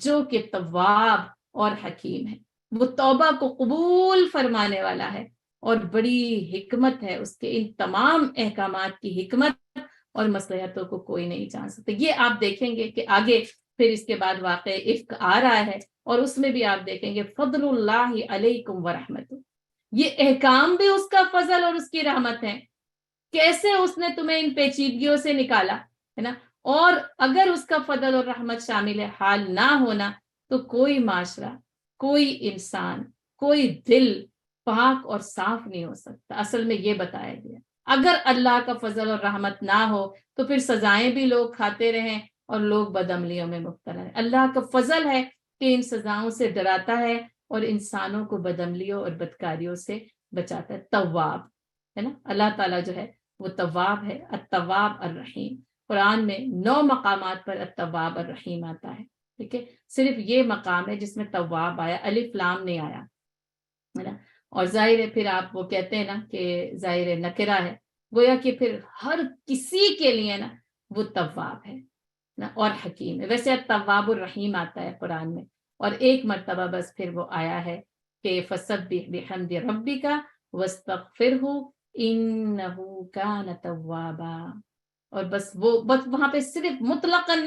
جو کہ تواب اور حکیم ہے، وہ توبہ کو قبول فرمانے والا ہے، اور بڑی حکمت ہے اس کے، ان تمام احکامات کی حکمت اور مصلحتوں کو کوئی نہیں جان سکتا۔ یہ آپ دیکھیں گے کہ آگے پھر اس کے بعد واقع افک آ رہا ہے، اور اس میں بھی آپ دیکھیں گے فضل اللہ علیکم ورحمتہ، یہ احکام بھی اس کا فضل اور اس کی رحمت ہے، کیسے اس نے تمہیں ان پیچیدگیوں سے نکالا ہے نا۔ اور اگر اس کا فضل اور رحمت شامل حال نہ ہونا تو کوئی معاشرہ، کوئی انسان، کوئی دل پاک اور صاف نہیں ہو سکتا۔ اصل میں یہ بتایا گیا اگر اللہ کا فضل اور رحمت نہ ہو تو پھر سزائیں بھی لوگ کھاتے رہیں اور لوگ بدعملیوں میں مبتلا ہیں۔ اللہ کا فضل ہے کہ ان سزاؤں سے ڈراتا ہے اور انسانوں کو بدعملیوں اور بدکاریوں سے بچاتا ہے۔ تواب ہے نا، اللہ تعالیٰ جو ہے وہ تواب ہے، التواب الرحیم۔ قرآن میں 9 مقامات پر التواب الرحیم آتا ہے، ٹھیک ہے، صرف یہ مقام ہے جس میں تواب آیا، الف لام نہیں آیا، ہے نا۔ اور ظاہر ہے پھر آپ وہ کہتے ہیں نا کہ ظاہر نکرہ ہے، گویا کہ پھر ہر کسی کے لیے نا وہ تواب ہے نا اور حکیم ہے۔ ویسے التواب الرحیم آتا ہے قرآن میں، اور ایک مرتبہ بس پھر وہ آیا ہے کہ فسبح بحمد ربک واستغفرہ انہ کان توابا، اور بس وہ بس وہاں پہ صرف مطلقاً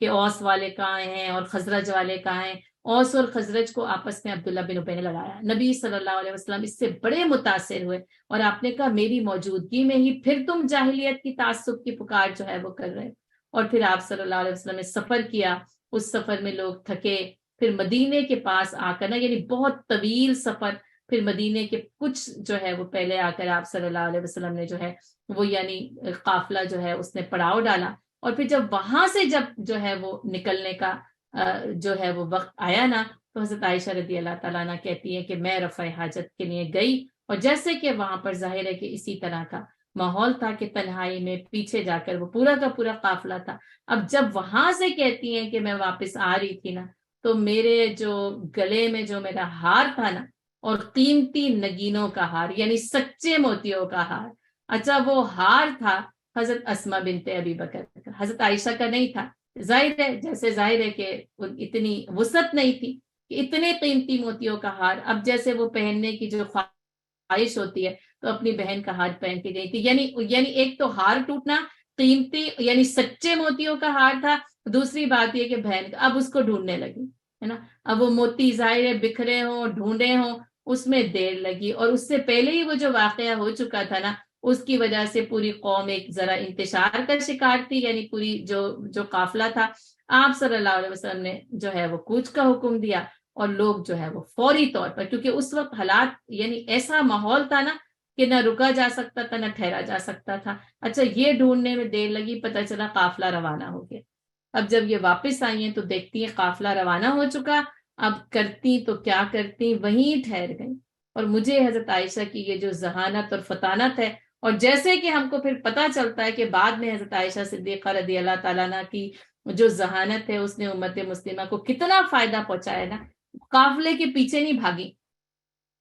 کہ اوس والے کہاں ہیں اور خزرج والے کہاں ہیں. اوس اور خزرج کو آپس میں عبداللہ بن ابی نے لڑایا. نبی صلی اللہ علیہ وسلم اس سے بڑے متاثر ہوئے اور آپ نے کہا میری موجودگی میں ہی پھر تم جاہلیت کی تعصب کی پکار جو ہے وہ کر رہے. اور پھر آپ صلی اللہ علیہ وسلم نے سفر کیا. اس سفر میں لوگ تھکے. پھر مدینے کے پاس آ کر نا یعنی بہت طویل سفر. پھر مدینے کے کچھ جو ہے وہ پہلے آ کر آپ صلی اللہ علیہ وسلم نے جو ہے وہ یعنی قافلہ جو ہے اس نے پڑاؤ ڈالا. اور پھر جب وہاں سے جب جو ہے وہ نکلنے کا جو ہے وہ وقت آیا نا تو حضرت عائشہ رضی اللہ تعالیٰ عنہ کہتی ہے کہ میں رفع حاجت کے لیے گئی اور جیسے کہ وہاں پر ظاہر ہے کہ اسی طرح کا ماحول تھا کہ تنہائی میں پیچھے جا کر وہ پورا کا پورا قافلہ تھا. اب جب وہاں سے کہتی ہیں کہ میں واپس آ رہی تھی نا تو میرے جو گلے میں جو میرا ہار تھا نا اور قیمتی نگینوں کا ہار یعنی سچے موتیوں کا ہار. اچھا وہ ہار تھا حضرت اسما بنت ابی بکر کا, حضرت عائشہ کا نہیں تھا. ظاہر ہے جیسے ظاہر ہے کہ اتنی وسعت نہیں تھی کہ اتنے قیمتی موتیوں کا ہار. اب جیسے وہ پہننے کی جو خواہش ہوتی ہے تو اپنی بہن کا ہار پہن کے گئی تھی. یعنی ایک تو ہار ٹوٹنا قیمتی یعنی سچے موتیوں کا ہار تھا. دوسری بات یہ کہ بہن کا اب اس کو ڈھونڈنے لگی ہے نا. اب وہ موتی ظاہر ہے بکھرے ہوں ڈھونڈے ہوں اس میں دیر لگی. اور اس سے پہلے ہی وہ جو واقعہ ہو چکا تھا نا اس کی وجہ سے پوری قوم ایک ذرا انتشار کا شکار تھی. یعنی پوری جو قافلہ تھا آپ صلی اللہ علیہ وسلم نے جو ہے وہ کوچ کا حکم دیا اور لوگ جو ہے وہ فوری طور پر کیونکہ اس وقت حالات یعنی ایسا ماحول تھا نا کہ نہ رکا جا سکتا تھا نہ ٹھہرا جا سکتا تھا. اچھا یہ ڈھونڈنے میں دیر لگی. پتہ چلا قافلہ روانہ ہو گیا. اب جب یہ واپس آئی ہیں تو دیکھتی ہیں قافلہ روانہ ہو چکا. اب کرتی تو کیا کرتی وہیں ٹھہر گئی. اور مجھے حضرت عائشہ کی یہ جو ذہانت اور فطانت ہے اور جیسے کہ ہم کو پھر پتہ چلتا ہے کہ بعد میں حضرت عائشہ صدیقہ رضی اللہ تعالیٰ عنہ کی جو ذہانت ہے اس نے امت مسلمہ کو کتنا فائدہ پہنچایا نا. قافلے کے پیچھے نہیں بھاگی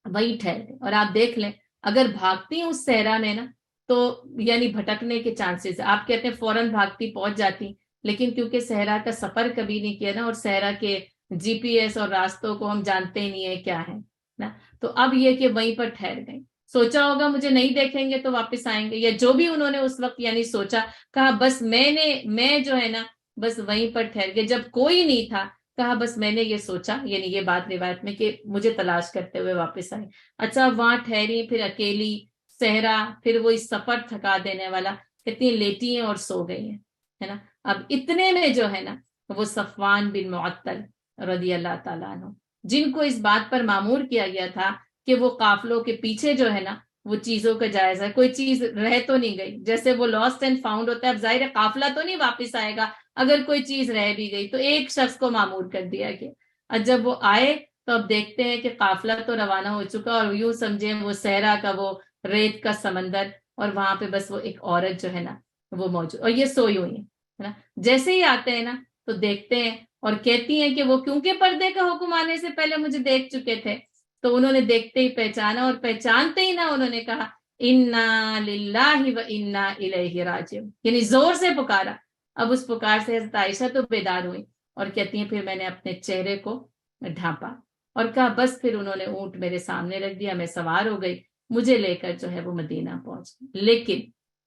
وہی ٹھہر گئی. اور آپ دیکھ لیں اگر بھاگتی ہیں اس صحرا میں نا تو یعنی بھٹکنے کے چانسز آپ کہتے ہیں فوراً بھاگتی پہنچ جاتی لیکن کیونکہ صحرا کا سفر کبھی نہیں کیا نا اور صحرا کے جی پی ایس اور راستوں کو ہم جانتے ہی نہیں ہے کیا ہے نا. تو اب یہ کہ وہیں پر ٹھہر گئی. سوچا ہوگا مجھے نہیں دیکھیں گے تو واپس آئیں گے یا جو بھی انہوں نے اس وقت یعنی سوچا. کہا بس میں جو ہے نا بس وہیں پر ٹھہر گئے. جب کوئی نہیں تھا کہا بس میں نے یہ سوچا یعنی یہ بات روایت میں کہ مجھے تلاش کرتے ہوئے واپس آئے. اچھا وہاں ٹھہری پھر اکیلی صحرا پھر وہ اس سفر تھکا دینے والا کتنی لیٹی ہیں اور سو گئی ہیں ہے نا. اب اتنے میں جو ہے نا وہ صفوان بن معطل رضی اللہ تعالیٰ عنہ جن کو اس بات پر مامور کیا گیا تھا کہ وہ قافلوں کے پیچھے جو ہے نا وہ چیزوں کا جائزہ کوئی چیز رہ تو نہیں گئی. جیسے وہ لاسٹ اینڈ فاؤنڈ ہوتا ہے. اب ظاہر قافلہ تو نہیں واپس آئے گا اگر کوئی چیز رہ بھی گئی تو ایک شخص کو مامور کر دیا گیا. اور جب وہ آئے تو اب دیکھتے ہیں کہ قافلہ تو روانہ ہو چکا اور یوں سمجھیں وہ صحرا کا وہ ریت کا سمندر اور وہاں پہ بس وہ ایک عورت جو ہے نا وہ موجود اور یہ سوئی ہوئی ہے نا. جیسے ہی آتے ہیں نا تو دیکھتے ہیں اور کہتی ہیں کہ وہ کیونکہ پردے کا حکم آنے سے پہلے مجھے دیکھ چکے تھے تو انہوں نے دیکھتے ہی پہچانا اور پہچانتے ہی نا انہوں نے کہا انا للہ و انا الیہ راجعون یعنی زور سے پکارا. اب اس پکار سے حضرت عائشہ تو بیدار ہوئی اور کہتی ہیں پھر میں نے اپنے چہرے کو ڈھانپا اور کہا بس پھر انہوں نے اونٹ میرے سامنے رکھ دیا میں سوار ہو گئی مجھے لے کر جو ہے وہ مدینہ پہنچ گئی. لیکن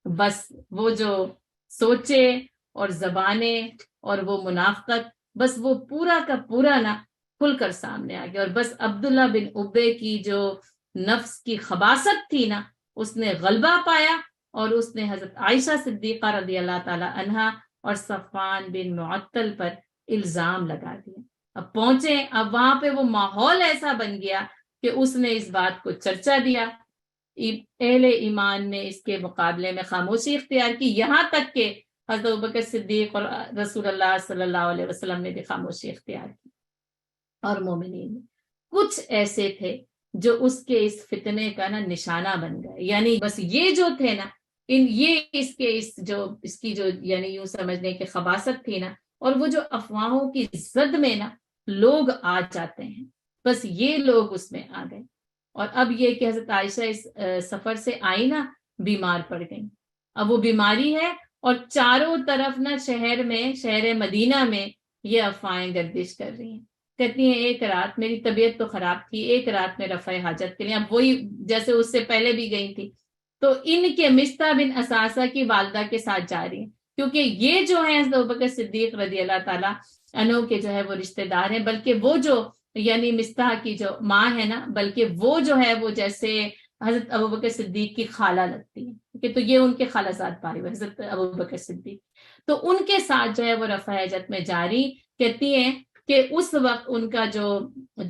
بس وہ جو سوچے اور زبانیں اور وہ منافقت بس وہ پورا کا پورا نا کھل کر سامنے آ گیا. اور بس عبداللہ بن ابے کی جو نفس کی خباثت تھی نا اس نے غلبہ پایا اور اس نے حضرت عائشہ صدیقہ رضی اللہ تعالی عنہا اور صفوان بن معطل پر الزام لگا دیا. اب پہنچے اب وہاں پہ وہ ماحول ایسا بن گیا کہ اس نے اس بات کو چرچا دیا. اہل ایمان نے اس کے مقابلے میں خاموشی اختیار کی یہاں تک کہ حضرت ابوبکر صدیق اور رسول اللہ صلی اللہ علیہ وسلم نے بھی خاموشی اختیار کی. اور مومنین کچھ ایسے تھے جو اس کے اس فتنے کا نا نشانہ بن گئے. یعنی بس یہ جو تھے نا یہ اس کی جو یعنی یوں سمجھنے کی خباثت تھی نا اور وہ جو افواہوں کی زد میں نا لوگ آ جاتے ہیں بس یہ لوگ اس میں آ گئے. اور اب یہ کہ حضرت عائشہ اس سفر سے آئی نا بیمار پڑ گئی. اب وہ بیماری ہے اور چاروں طرف نا شہر مدینہ میں یہ افواہیں گردش کر رہی ہیں. کہتی ہیں ایک رات میری طبیعت تو خراب تھی ایک رات میں رفع حاجت کے لیے اب وہی جیسے اس سے پہلے بھی گئی تھی تو ان کے مستہ بن اساسہ کی والدہ کے ساتھ جا رہی ہیں. کیونکہ یہ جو ہے حضرت ابوبکر صدیق رضی اللہ تعالیٰ عنہ کے جو ہے وہ رشتہ دار ہیں، بلکہ وہ جو یعنی مستح کی جو ماں ہے نا، بلکہ وہ جو ہے وہ جیسے حضرت ابوبکر صدیق کی خالہ لگتی ہے، کہ تو یہ ان کے خالہ زاد پائے ہوئے حضرت ابوبکر صدیق، تو ان کے ساتھ جو ہے وہ رفع حاجت میں جاری، کہتی ہیں کہ اس وقت ان کا جو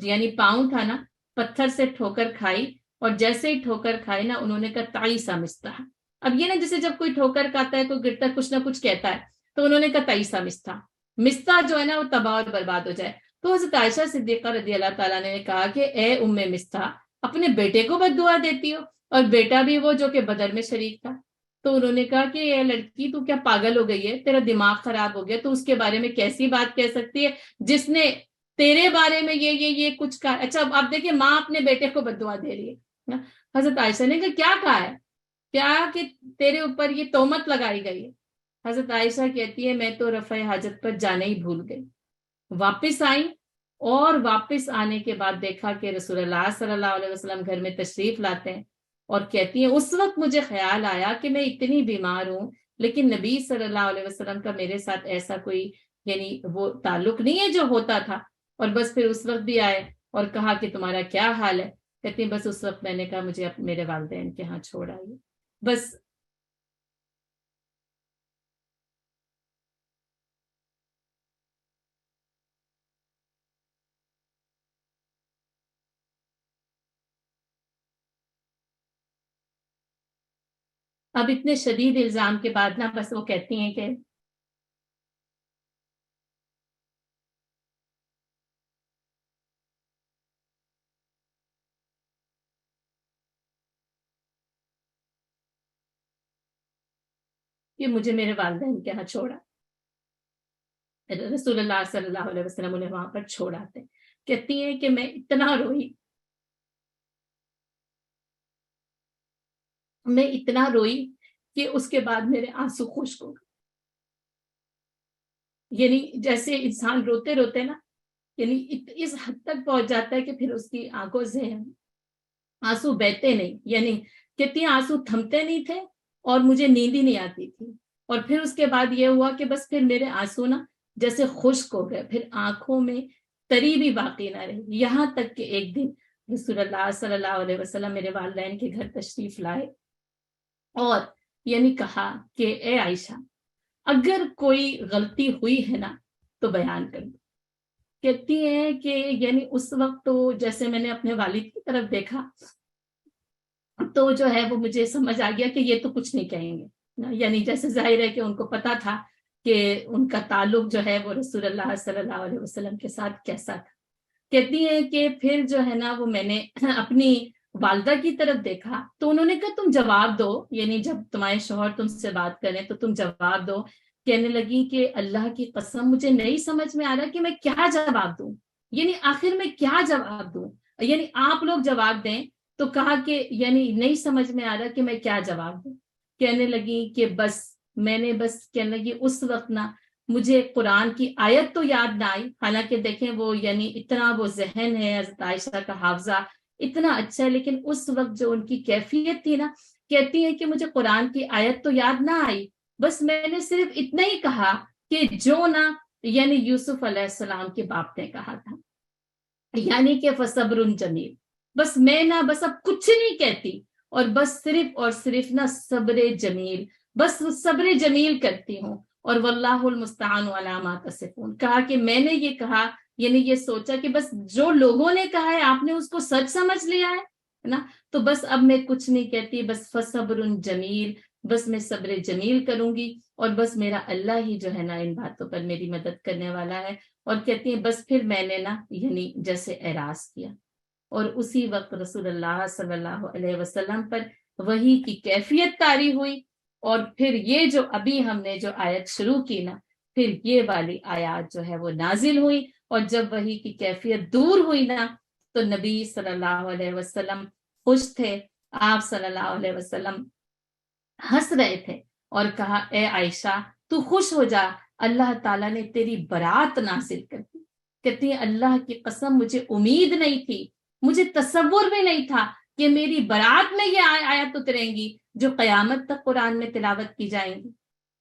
یعنی پاؤں تھا نا، پتھر سے ٹھوکر کھائی، اور جیسے ہی ٹھوکر کھائی نا، انہوں نے کہا تعیسا مستح۔ اب یہ نا جیسے جب کوئی ٹھوکر کھاتا ہے کوئی گرتا ہے کچھ نہ کچھ کہتا ہے، تو انہوں نے کہا تعیسا مستح، مستح جو ہے نا وہ تباہ اور برباد ہو جائے۔ تو حضرت عائشہ صدیقہ رضی اللہ تعالیٰ نے کہا کہ اے ام مستح، اپنے بیٹے کو بد دعا دیتی ہو، اور بیٹا بھی وہ جو کہ بدر میں شریک تھا۔ تو انہوں نے کہا کہ اے لڑکی، تو کیا پاگل ہو گئی ہے؟ تیرا دماغ خراب ہو گیا، تو اس کے بارے میں کیسی بات کہہ سکتی ہے جس نے تیرے بارے میں یہ کچھ کہا؟ اچھا اب دیکھیں، ماں اپنے بیٹے کو بد دعا دے رہی ہے۔ حضرت عائشہ نے کہا ہے کیا کہ تیرے اوپر یہ تہمت لگائی گئی ہے؟ حضرت عائشہ کہتی ہے میں تو رفع حاجت پر جانے ہی بھول گئی، واپس آئی، اور واپس آنے کے بعد دیکھا کہ رسول اللہ صلی اللہ علیہ وسلم گھر میں تشریف لاتے ہیں، اور کہتی ہیں اس وقت مجھے خیال آیا کہ میں اتنی بیمار ہوں، لیکن نبی صلی اللہ علیہ وسلم کا میرے ساتھ ایسا کوئی یعنی وہ تعلق نہیں ہے جو ہوتا تھا، اور بس پھر اس وقت بھی آئے اور کہا کہ تمہارا کیا حال ہے؟ کہتی ہیں بس اس وقت میں نے کہا مجھے میرے والدین کے ہاں چھوڑ آئیے بس۔ اب اتنے شدید الزام کے بعد نا بس وہ کہتی ہیں کہ مجھے میرے والدین کے ہاں چھوڑا، رسول اللہ صلی اللہ علیہ وسلم انہیں وہاں پر چھوڑ آتے۔ کہتی ہیں کہ میں اتنا روئی، میں اتنا روئی کہ اس کے بعد میرے آنسو خشک ہو گئے۔ یعنی جیسے انسان روتے روتے نا، یعنی اس حد تک پہنچ جاتا ہے کہ پھر اس کی آنکھوں سے آنسو بہتے نہیں، یعنی کتنے آنسو تھمتے نہیں تھے، اور مجھے نیند ہی نہیں آتی تھی، اور پھر اس کے بعد یہ ہوا کہ بس پھر میرے آنسو نا جیسے خشک ہو گئے، پھر آنکھوں میں تری بھی باقی نہ رہی، یہاں تک کہ ایک دن رسول اللہ صلی اللہ علیہ وسلم میرے والدین کے گھر تشریف لائے، اور یعنی کہا کہ اے عائشہ، اگر کوئی غلطی ہوئی ہے نا تو بیان کر دو۔ کہتی ہیں کہ یعنی اس وقت تو جیسے میں نے اپنے والد کی طرف دیکھا، تو جو ہے وہ مجھے سمجھ آ گیا کہ یہ تو کچھ نہیں کہیں گے، یعنی جیسے ظاہر ہے کہ ان کو پتا تھا کہ ان کا تعلق جو ہے وہ رسول اللہ صلی اللہ علیہ وسلم کے ساتھ کیسا تھا۔ کہتی ہیں کہ پھر جو ہے نا وہ میں نے اپنی والدہ کی طرف دیکھا، تو انہوں نے کہا تم جواب دو، یعنی جب تمہارے شوہر تم سے بات کریں تو تم جواب دو۔ کہنے لگی کہ اللہ کی قسم مجھے نہیں سمجھ میں آ رہا کہ میں کیا جواب دوں، یعنی آخر میں کیا جواب دوں، یعنی آپ لوگ جواب دیں۔ تو کہا کہ یعنی نہیں سمجھ میں آ رہا کہ میں کیا جواب دوں۔ کہنے لگی کہ بس میں نے کہنے لگی اس وقت نا مجھے قرآن کی آیت تو یاد نہ آئی، حالانکہ دیکھیں وہ یعنی اتنا وہ ذہن ہے حضرت عائشہ کا، حافظہ اتنا اچھا ہے، لیکن اس وقت جو ان کی کیفیت تھی نا، کہتی ہے کہ مجھے قرآن کی آیت تو یاد نہ آئی، بس میں نے صرف اتنا ہی کہا کہ جو نا یعنی یوسف علیہ السلام کے باپ نے کہا تھا، یعنی کہ فصبر جمیل، بس میں نا بس اب کچھ نہیں کہتی، اور بس صرف اور صرف نا صبر جمیل، بس صبر جمیل کرتی ہوں، اور واللہ المستعان علی ما تصفون، کہا کہ میں نے یہ کہا، یعنی یہ سوچا کہ بس جو لوگوں نے کہا ہے آپ نے اس کو سچ سمجھ لیا ہے نا، تو بس اب میں کچھ نہیں کہتی، بس فصبر جمیل، بس میں صبر جمیل کروں گی، اور بس میرا اللہ ہی جو ہے نا ان باتوں پر میری مدد کرنے والا ہے۔ اور کہتی ہیں بس پھر میں نے نا یعنی جیسے اعراض کیا، اور اسی وقت رسول اللہ صلی اللہ علیہ وسلم پر وحی کی کیفیت طاری ہوئی، اور پھر یہ جو ابھی ہم نے جو آیت شروع کی نا، پھر یہ والی آیات جو ہے وہ نازل ہوئی، اور جب وحی کی کیفیت دور ہوئی نا تو نبی صلی اللہ علیہ وسلم خوش تھے، آپ صلی اللہ علیہ وسلم ہنس رہے تھے، اور کہا اے عائشہ تو خوش ہو جا، اللہ تعالیٰ نے تیری برات نازل کر دی۔ کہتی ہیں اللہ کی قسم مجھے امید نہیں تھی، مجھے تصور بھی نہیں تھا کہ میری برات میں یہ آیت اتریں گی جو قیامت تک قرآن میں تلاوت کی جائیں گی۔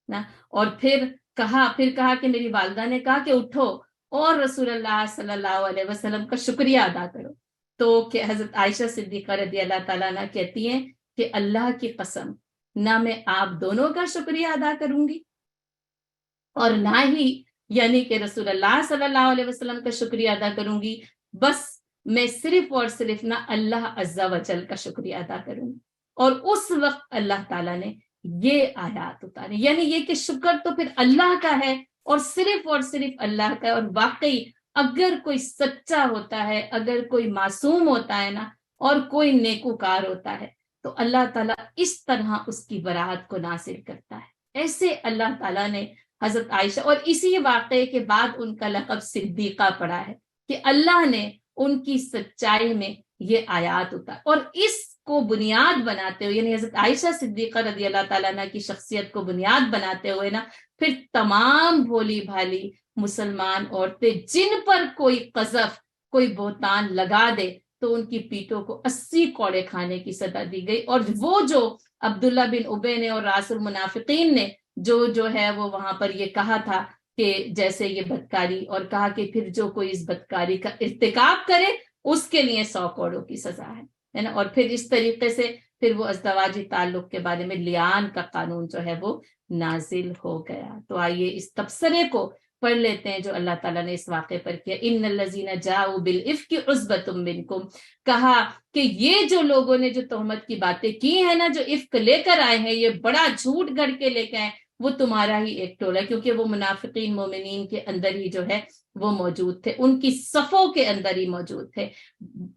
نا. اور پھر کہا کہ میری والدہ نے کہا کہ اٹھو اور رسول اللہ صلی اللہ علیہ وسلم کا شکریہ ادا کرو. تو کہ حضرت عائشہ صدیقہ رضی اللہ تعالیٰ عنہ کہتی ہیں کہ اللہ کی قسم نہ میں آپ دونوں کا شکریہ ادا کروں گی اور نہ ہی یعنی کہ رسول اللہ صلی اللہ علیہ وسلم کا شکریہ ادا کروں گی، بس میں صرف اور صرف نہ اللہ عز و جل کا شکریہ ادا کروں گی. اور اس وقت اللہ تعالیٰ نے یہ آیات اتاری، یعنی یہ کہ شکر تو پھر اللہ کا ہے اور صرف اللہ کا ہے. اور واقعی اگر کوئی سچا ہوتا ہے، اگر کوئی معصوم ہوتا ہے نا اور کوئی نیکوکار ہوتا ہے تو اللہ تعالیٰ اس طرح اس کی برات کو نازل کرتا ہے. ایسے اللہ تعالیٰ نے حضرت عائشہ، اور اسی واقعے کے بعد ان کا لقب صدیقہ پڑا ہے کہ اللہ نے ان کی سچائی میں یہ آیات اتار. اور اس کو بنیاد بناتے ہوئے یعنی حضرت عائشہ صدیقہ رضی اللہ تعالیٰ عنہ کی شخصیت کو بنیاد بناتے ہوئے نا پھر تمام بھولی بھالی مسلمان عورتیں جن پر کوئی قذف کوئی بہتان لگا دے تو ان کی پیٹوں کو 80 کوڑے کھانے کی سزا دی گئی. اور وہ جو عبداللہ بن ابے نے اور راس المنافقین نے جو ہے وہ وہاں پر یہ کہا تھا کہ جیسے یہ بدکاری، اور کہا کہ پھر جو کوئی اس بدکاری کا ارتکاب کرے اس کے لیے 100 کوڑوں کی سزا ہے نا. اور پھر اس طریقے سے پھر وہ ازدواجی تعلق کے بارے میں لیان کا قانون جو ہے وہ نازل ہو گیا. تو آئیے اس تبصرے کو پڑھ لیتے ہیں جو اللہ تعالیٰ نے اس واقعے پر کیا. ان الذین جاؤوا بالافک عصبۃ منکم، کہا کہ یہ جو لوگوں نے جو تہمت کی باتیں کی ہیں نا، جو افک لے کر آئے ہیں، یہ بڑا جھوٹ گھڑ کے لے کے آئے، وہ تمہارا ہی ایک ٹولہ ہے. کیونکہ وہ منافقین مومنین کے اندر ہی جو ہے وہ موجود تھے، ان کی صفوں کے اندر ہی موجود تھے.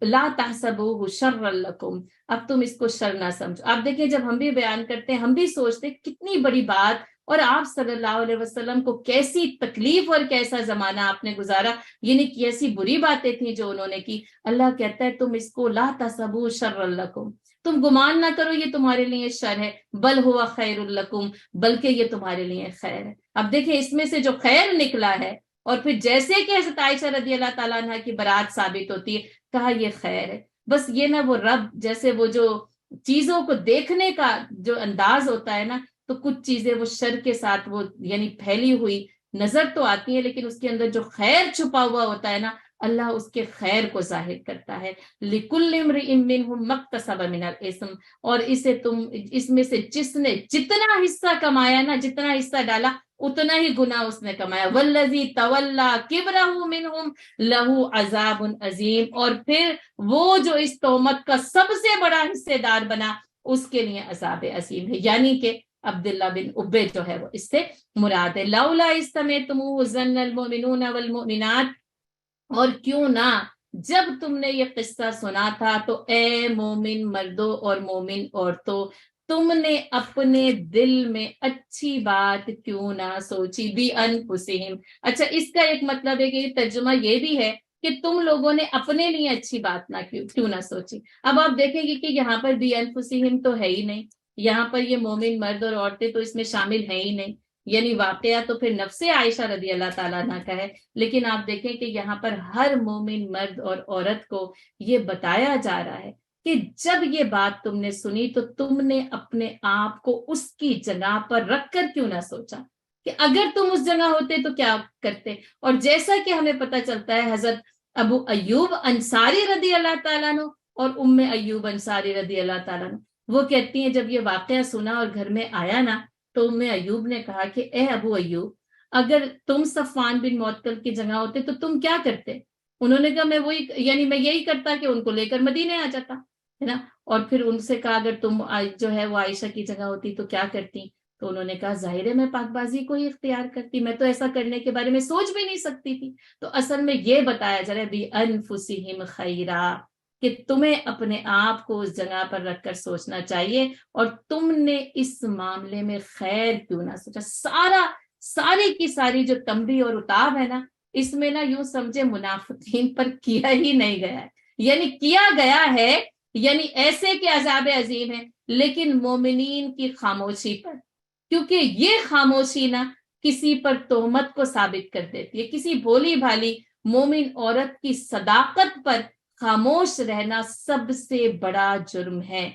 لا تحسبوہ شرا لکم، اب تم اس کو شر نہ سمجھو. آپ دیکھیں جب ہم بھی بیان کرتے ہیں ہم بھی سوچتے ہیں کتنی بڑی بات، اور آپ صلی اللہ علیہ وسلم کو کیسی تکلیف اور کیسا زمانہ آپ نے گزارا، یعنی کیسی بری باتیں تھیں جو انہوں نے کی. اللہ کہتا ہے تم اس کو لا تحسبوہ شرا لکم، تم گمان نہ کرو یہ تمہارے لیے شر ہے، بل ہوا خیر لکم، بلکہ یہ تمہارے لیے خیر ہے. اب دیکھیں اس میں سے جو خیر نکلا ہے، اور پھر جیسے کہ حضرت عائشہ رضی اللہ تعالیٰ عنہ کی برات ثابت ہوتی ہے، کہا یہ خیر ہے. بس یہ نا وہ رب جیسے وہ جو چیزوں کو دیکھنے کا جو انداز ہوتا ہے نا، تو کچھ چیزیں وہ شر کے ساتھ وہ یعنی پھیلی ہوئی نظر تو آتی ہے، لیکن اس کے اندر جو خیر چھپا ہوا ہوتا ہے نا، اللہ اس کے خیر کو ظاہر کرتا ہے. لِكُلِّ امْرِئٍ مِّنْهُمْ مَا اكْتَسَبَ مِنَ الْإِثْمِ، اور اسے تم اس میں سے جس نے جتنا حصہ کمایا نا، جتنا حصہ ڈالا اتنا ہی گناہ اس نے کمایا. وَالَّذِي تَوَلَّى كِبْرَهُ مِنْهُمْ لَهُ عَذَابٌ عَظِيمٌ، اور پھر وہ جو اس تہمت کا سب سے بڑا حصے دار بنا اس کے لیے عذاب عظیم ہے. یعنی کہ عبداللہ بن ابے جو ہے وہ اس سے مراد ہے. لولا اذ سمعتموہ ظن المؤمنون والمؤمنات، اور کیوں نہ جب تم نے یہ قصہ سنا تھا تو اے مومن مردوں اور مومن عورتوں، تم نے اپنے دل میں اچھی بات کیوں نہ سوچی. بی انفسہم، اچھا اس کا ایک مطلب ہے کہ ترجمہ یہ بھی ہے کہ تم لوگوں نے اپنے لیے اچھی بات نہ کیوں نہ سوچی. اب آپ دیکھیں گے کہ یہاں پر بی انفسہم تو ہے ہی نہیں، یہاں پر یہ مومن مرد اور عورتیں تو اس میں شامل ہیں ہی نہیں، یعنی واقعہ تو پھر نفس عائشہ رضی اللہ تعالیٰ عنہ کا ہے. لیکن آپ دیکھیں کہ یہاں پر ہر مومن مرد اور عورت کو یہ بتایا جا رہا ہے کہ جب یہ بات تم نے سنی تو تم نے اپنے آپ کو اس کی جگہ پر رکھ کر کیوں نہ سوچا کہ اگر تم اس جگہ ہوتے تو کیا کرتے. اور جیسا کہ ہمیں پتہ چلتا ہے حضرت ابو ایوب انصاری رضی اللہ تعالیٰ عنہ اور ام ایوب انصاری رضی اللہ تعالیٰ عنہ، وہ کہتی ہیں جب یہ واقعہ سنا اور گھر میں آیا نا تو ام ایوب نے کہا کہ اے ابو ایوب، اگر تم صفوان بن معطل کی جگہ ہوتے تو تم کیا کرتے؟ انہوں نے کہا میں یہی کرتا کہ ان کو لے کر مدینے آ جاتا ہے نا. اور پھر ان سے کہا اگر تم جو ہے وہ عائشہ کی جگہ ہوتی تو کیا کرتی؟ تو انہوں نے کہا ظاہر ہے میں پاک بازی کو ہی اختیار کرتی، میں تو ایسا کرنے کے بارے میں سوچ بھی نہیں سکتی تھی. تو اصل میں یہ بتایا جا رہا ہے بی انفسہم خیرا، کہ تمہیں اپنے آپ کو اس جگہ پر رکھ کر سوچنا چاہیے، اور تم نے اس معاملے میں خیر کیوں نہ سوچا. ساری کی ساری جو تنبیہ اور اتاب ہے نا، اس میں نا یوں سمجھے منافقین پر کیا ہی نہیں گیا ہے، یعنی کیا گیا ہے یعنی ایسے کہ عذاب عظیم ہے، لیکن مومنین کی خاموشی پر، کیونکہ یہ خاموشی نا کسی پر تہمت کو ثابت کر دیتی ہے. کسی بھولی بھالی مومن عورت کی صداقت پر خاموش رہنا سب سے بڑا جرم ہے.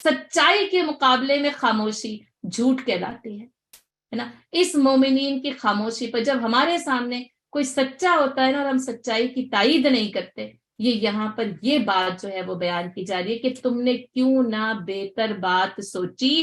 سچائی کے مقابلے میں خاموشی جھوٹ کہلاتی ہے. ہے نا. اس مومنین کی خاموشی پر جب ہمارے سامنے کوئی سچا ہوتا ہے نا اور ہم سچائی کی تائید نہیں کرتے، یہ یہاں پر یہ بات جو ہے وہ بیان کی جا رہی ہے کہ تم نے کیوں نہ بہتر بات سوچی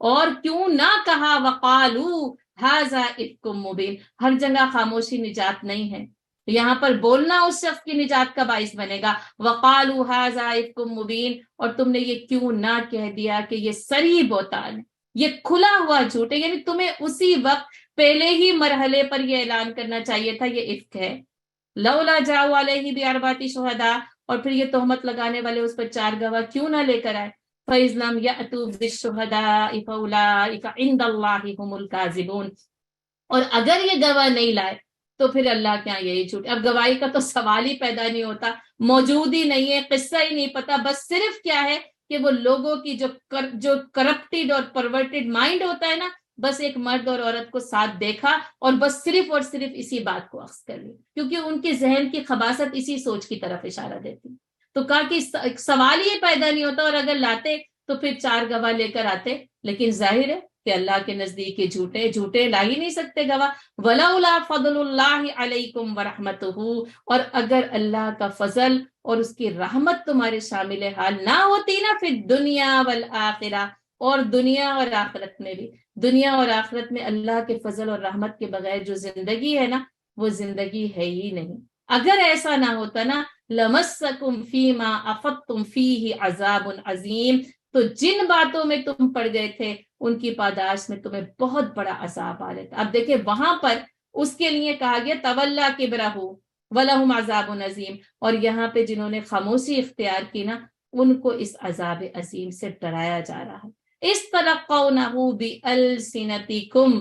اور کیوں نہ کہا وقالو ھذا افک مبین. ہر جگہ خاموشی نجات نہیں ہے، یہاں پر بولنا اس شخص کی نجات کا باعث بنے گا. وقالو ھذا افک مبین، اور تم نے یہ کیوں نہ کہہ دیا کہ یہ صریح بہتان ہے، یہ کھلا ہوا جھوٹ ہے. یعنی تمہیں اسی وقت پہلے ہی مرحلے پر یہ اعلان کرنا چاہیے تھا یہ افک ہے. لولا جاؤ علیہ بارباتی شہداء، اور پھر یہ تہمت لگانے والے اس پر 4 گواہ کیوں نہ لے کر آئے. فَإِذْ لَمْ يَأْتُوا بِالشُّهَدَاءِ فَأُولَٰئِكَ عِندَ اللَّهِ هُمُ الْكَاذِبُونَ. اور اگر یہ گواہ نہیں لائے تو پھر اللہ کے یہاں یہی جھوٹ. اب گواہی کا تو سوال ہی پیدا نہیں ہوتا، موجود ہی نہیں ہے، قصہ ہی نہیں پتا. بس صرف کیا ہے کہ وہ لوگوں کی جو کرپٹڈ اور پرورٹڈ مائنڈ ہوتا ہے نا، بس ایک مرد اور عورت کو ساتھ دیکھا اور بس صرف اور صرف اسی بات کو اخذ کر لیا، کیونکہ ان کے ذہن کی خباثت اسی سوچ کی طرف اشارہ دیتی. تو کہا کہ سوال ہی پیدا نہیں ہوتا، اور اگر لاتے تو پھر 4 گواہ لے کر آتے. لیکن ظاہر ہے کہ اللہ کے نزدیک یہ جھوٹے لا ہی نہیں سکتے گواہ. وَلَوْلَا فَضْلُ اللَّهِ عَلَيْكُمْ وَرَحْمَتُهُ، اور اگر اللہ کا فضل اور اس کی رحمت تمہارے شامل حال نہ ہوتی نا، پھر دنیا والآخرہ، اور دنیا اور آخرت میں بھی، دنیا اور آخرت میں اللہ کے فضل اور رحمت کے بغیر جو زندگی ہے نا، وہ زندگی ہے ہی نہیں. اگر ایسا نہ ہوتا نا، لَمَسَّكُمْ فِي مَا أَفَضْتُمْ فِيهِ عَذَابٌ عَظِيمٌ، تو جن باتوں میں تم پڑ گئے تھے ان کی پاداش میں تمہیں بہت بڑا عذاب آ رہا تھا. اب دیکھیں وہاں پر اس کے لیے کہا گیا تولا کبرہ ولہم عذاب عظیم، اور یہاں پہ جنہوں نے خاموشی اختیار کی نا، ان کو اس عذاب عظیم سے ڈرایا جا رہا ہے. استلقونہ بألسنتکم،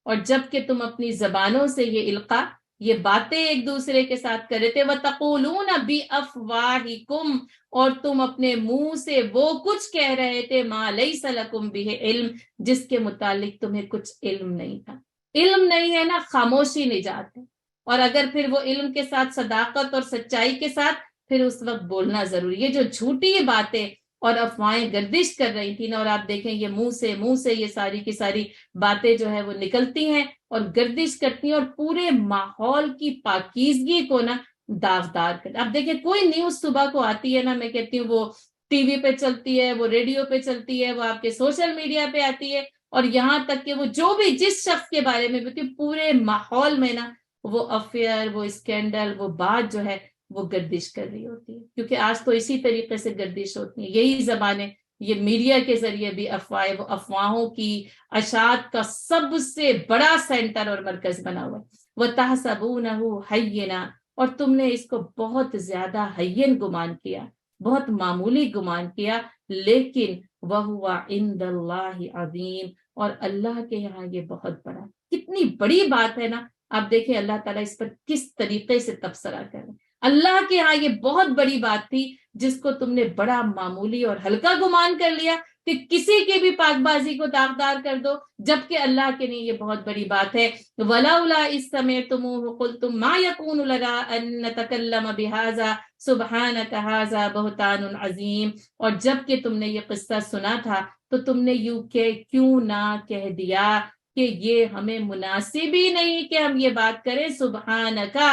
اور جب کہ تم اپنی زبانوں سے یہ القا، یہ باتیں ایک دوسرے کے ساتھ کر رہے تھے. وتقولون بافواہکم، اور تم اپنے منہ سے وہ کچھ کہہ رہے تھے ما لیس لکم بہ علم، جس کے متعلق تمہیں کچھ علم نہیں تھا. علم نہیں ہے نا، خاموشی نجات ہے. اور اگر پھر وہ علم کے ساتھ صداقت اور سچائی کے ساتھ، پھر اس وقت بولنا ضروری ہے. جو جھوٹی باتیں اور افواہیں گردش کر رہی تھی نا، اور آپ دیکھیں یہ منہ سے یہ ساری کی ساری باتیں جو ہے وہ نکلتی ہیں اور گردش کرتی ہیں، اور پورے ماحول کی پاکیزگی کو نا داغدار کر. اب دیکھیں کوئی نیوز صبح کو آتی ہے نا، میں کہتی ہوں وہ ٹی وی پہ چلتی ہے، وہ ریڈیو پہ چلتی ہے، وہ آپ کے سوشل میڈیا پہ آتی ہے، اور یہاں تک کہ وہ جو بھی جس شخص کے بارے میں بھی، پورے ماحول میں نا وہ افیئر، وہ اسکینڈل، وہ بات جو ہے وہ گردش کر رہی ہوتی ہے. کیونکہ آج تو اسی طریقے سے گردش ہوتی ہے، یہی زبانیں، یہ میڈیا کے ذریعے بھی افواہیں، وہ افواہوں کی اشاعت کا سب سے بڑا سینٹر اور مرکز بنا ہوا ہے. وَتَحْسَبُونَهُ هَيِّنًا، اور تم نے اس کو بہت زیادہ ہین گمان کیا، بہت معمولی گمان کیا، لیکن وَهُوَ عِندَ اللَّهِ عَظِيمٌ، اور اللہ کے یہاں یہ بہت بڑا. کتنی بڑی بات ہے نا. آپ دیکھیں اللہ تعالیٰ اس پر کس طریقے سے تبصرہ کر رہے ہیں. اللہ کے ہاں یہ بہت بڑی بات تھی جس کو تم نے بڑا معمولی اور ہلکا گمان کر لیا کہ کسی کی بھی پاک بازی کو داغدار کر دو، جبکہ اللہ کے لیے یہ بہت بڑی بات ہے. وَلَوْلَا إِذْ سَمِعْتُمُوهُ قُلْتُمْ مَا يَكُونُ لَنَا أَن نَّتَكَلَّمَ بِهَٰذَا سُبْحَانَكَ هَٰذَا بُهْتَانٌ عَظِيمٌ، اور جب کہ تم نے یہ قصہ سنا تھا تو تم نے یوں کہ کیوں نہ کہہ دیا کہ یہ ہمیں مناسب ہی نہیں کہ ہم یہ بات کریں. سبحانکا،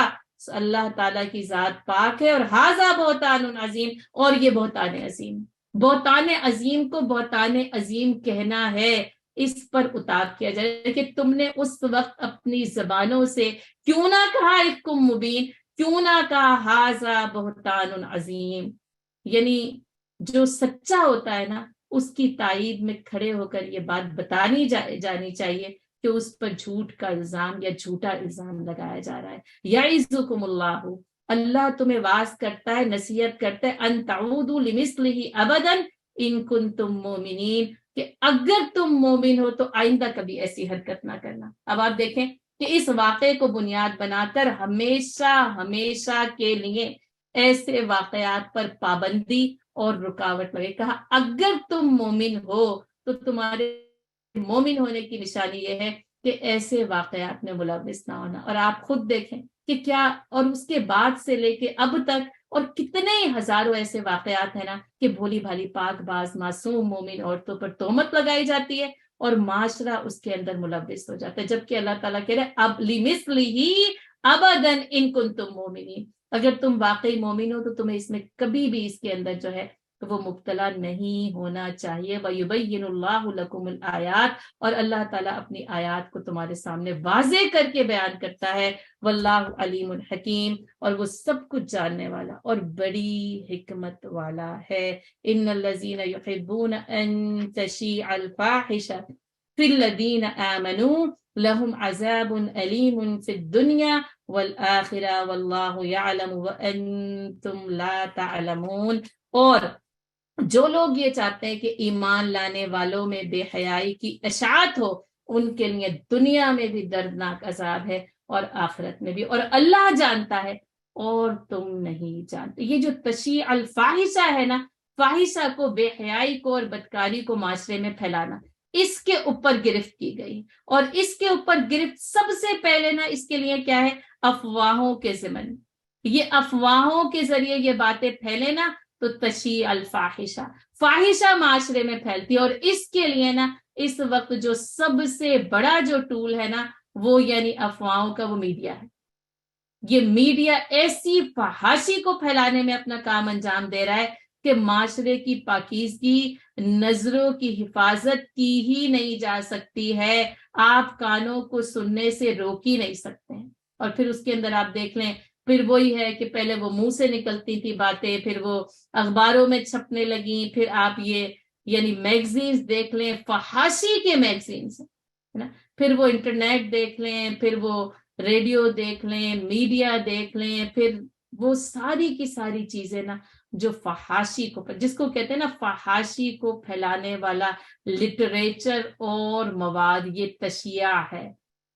اللہ تعالیٰ کی ذات پاک ہے، اور ھذا بہتان عظیم، اور یہ بہتان عظیم. بہتان عظیم کو بہتان عظیم کہنا ہے، اس پر اتاب کیا جائے کہ تم نے اس وقت اپنی زبانوں سے کیوں نہ کہا افکم مبین، کیوں نہ کہا ھذا بہتان عظیم. یعنی جو سچا ہوتا ہے نا، اس کی تائید میں کھڑے ہو کر یہ بات بتانی جانی چاہیے کہ اس پر جھوٹ کا الزام یا جھوٹا الزام لگایا جا رہا ہے. یعظکم اللہ، اللہ تمہیں واعظ کرتا ہے، نصیحت کرتا ہے، ان تعودوا لمثلہ ابدا ان کنتم مومنین، کہ اگر تم مومن ہو تو آئندہ کبھی ایسی حرکت نہ کرنا. اب آپ دیکھیں کہ اس واقعے کو بنیاد بنا کر ہمیشہ کے لیے ایسے واقعات پر پابندی اور رکاوٹ لگے. کہا اگر تم مومن ہو تو تمہارے مومن ہونے کی نشانی یہ ہے کہ ایسے واقعات میں ملوث نہ ہونا. اور آپ خود دیکھیں کہ کیا، اور اس کے بعد سے لے کے اب تک اور کتنے ہزاروں ایسے واقعات ہیں نا کہ بھولی بھالی پاک باز معصوم مومن عورتوں پر تہمت لگائی جاتی ہے، اور معاشرہ اس کے اندر ملوث ہو جاتا ہے، جبکہ اللہ تعالیٰ کہہ رہے اب لمثلہ ابداً ان کنتم مومنین، اگر تم واقعی مومن ہو تو تمہیں اس میں کبھی بھی اس کے اندر جو ہے وہ مبتلا نہیں ہونا چاہیے۔ وَيُبَيِّنُ اللَّهُ لَكُمُ الْآيَاتِ، اور اللہ تعالیٰ اپنی آیات کو تمہارے سامنے واضح کر کے بیان کرتا ہے۔ وَاللَّهُ عَلِيمٌ حَكِيمٌ، اور وہ سب کچھ جاننے والا اور بڑی حکمت والا ہے۔ إِنَّ الَّذِينَ يُحِبُّونَ أَن تَشِيعَ الْفَاحِشَةُ فِي الَّذِينَ آمَنُوا لَهُمْ عَذَابٌ أَلِيمٌ فِي الدُّنْيَا وَالْآخِرَةِ وَاللَّهُ يَعْلَمُ وَأَنْتُمْ لَا تَعْلَمُونَ، اور جو لوگ یہ چاہتے ہیں کہ ایمان لانے والوں میں بے حیائی کی اشاعت ہو، ان کے لیے دنیا میں بھی دردناک عذاب ہے اور آخرت میں بھی، اور اللہ جانتا ہے اور تم نہیں جانتے۔ یہ جو تشیع الفاحشہ ہے نا، فاحشہ کو، بے حیائی کو اور بدکاری کو معاشرے میں پھیلانا، اس کے اوپر گرفت کی گئی، اور اس کے اوپر گرفت سب سے پہلے نا اس کے لیے کیا ہے؟ افواہوں کے ضمن، یہ افواہوں کے ذریعے یہ باتیں پھیلے نا تو تشیع الفاحشہ، فاحشہ معاشرے میں پھیلتی ہے، اور اس کے لیے نا اس وقت جو سب سے بڑا جو ٹول ہے نا وہ یعنی افواہوں کا وہ میڈیا ہے۔ یہ میڈیا ایسی فحاشی کو پھیلانے میں اپنا کام انجام دے رہا ہے کہ معاشرے کی پاکیزگی، نظروں کی حفاظت کی ہی نہیں جا سکتی ہے، آپ کانوں کو سننے سے روک ہی نہیں سکتے ہیں۔ اور پھر اس کے اندر آپ دیکھ لیں، پھر وہی ہے کہ پہلے وہ منہ سے نکلتی تھی باتیں، پھر وہ اخباروں میں چھپنے لگیں، پھر آپ یہ یعنی میگزینز دیکھ لیں، فحاشی کے میگزینز ہے نا، پھر وہ انٹرنیٹ دیکھ لیں، پھر وہ ریڈیو دیکھ لیں، میڈیا دیکھ لیں، پھر وہ ساری کی ساری چیزیں نا جو فحاشی کو، جس کو کہتے ہیں نا فحاشی کو پھیلانے والا لٹریچر اور مواد، یہ تشیع ہے،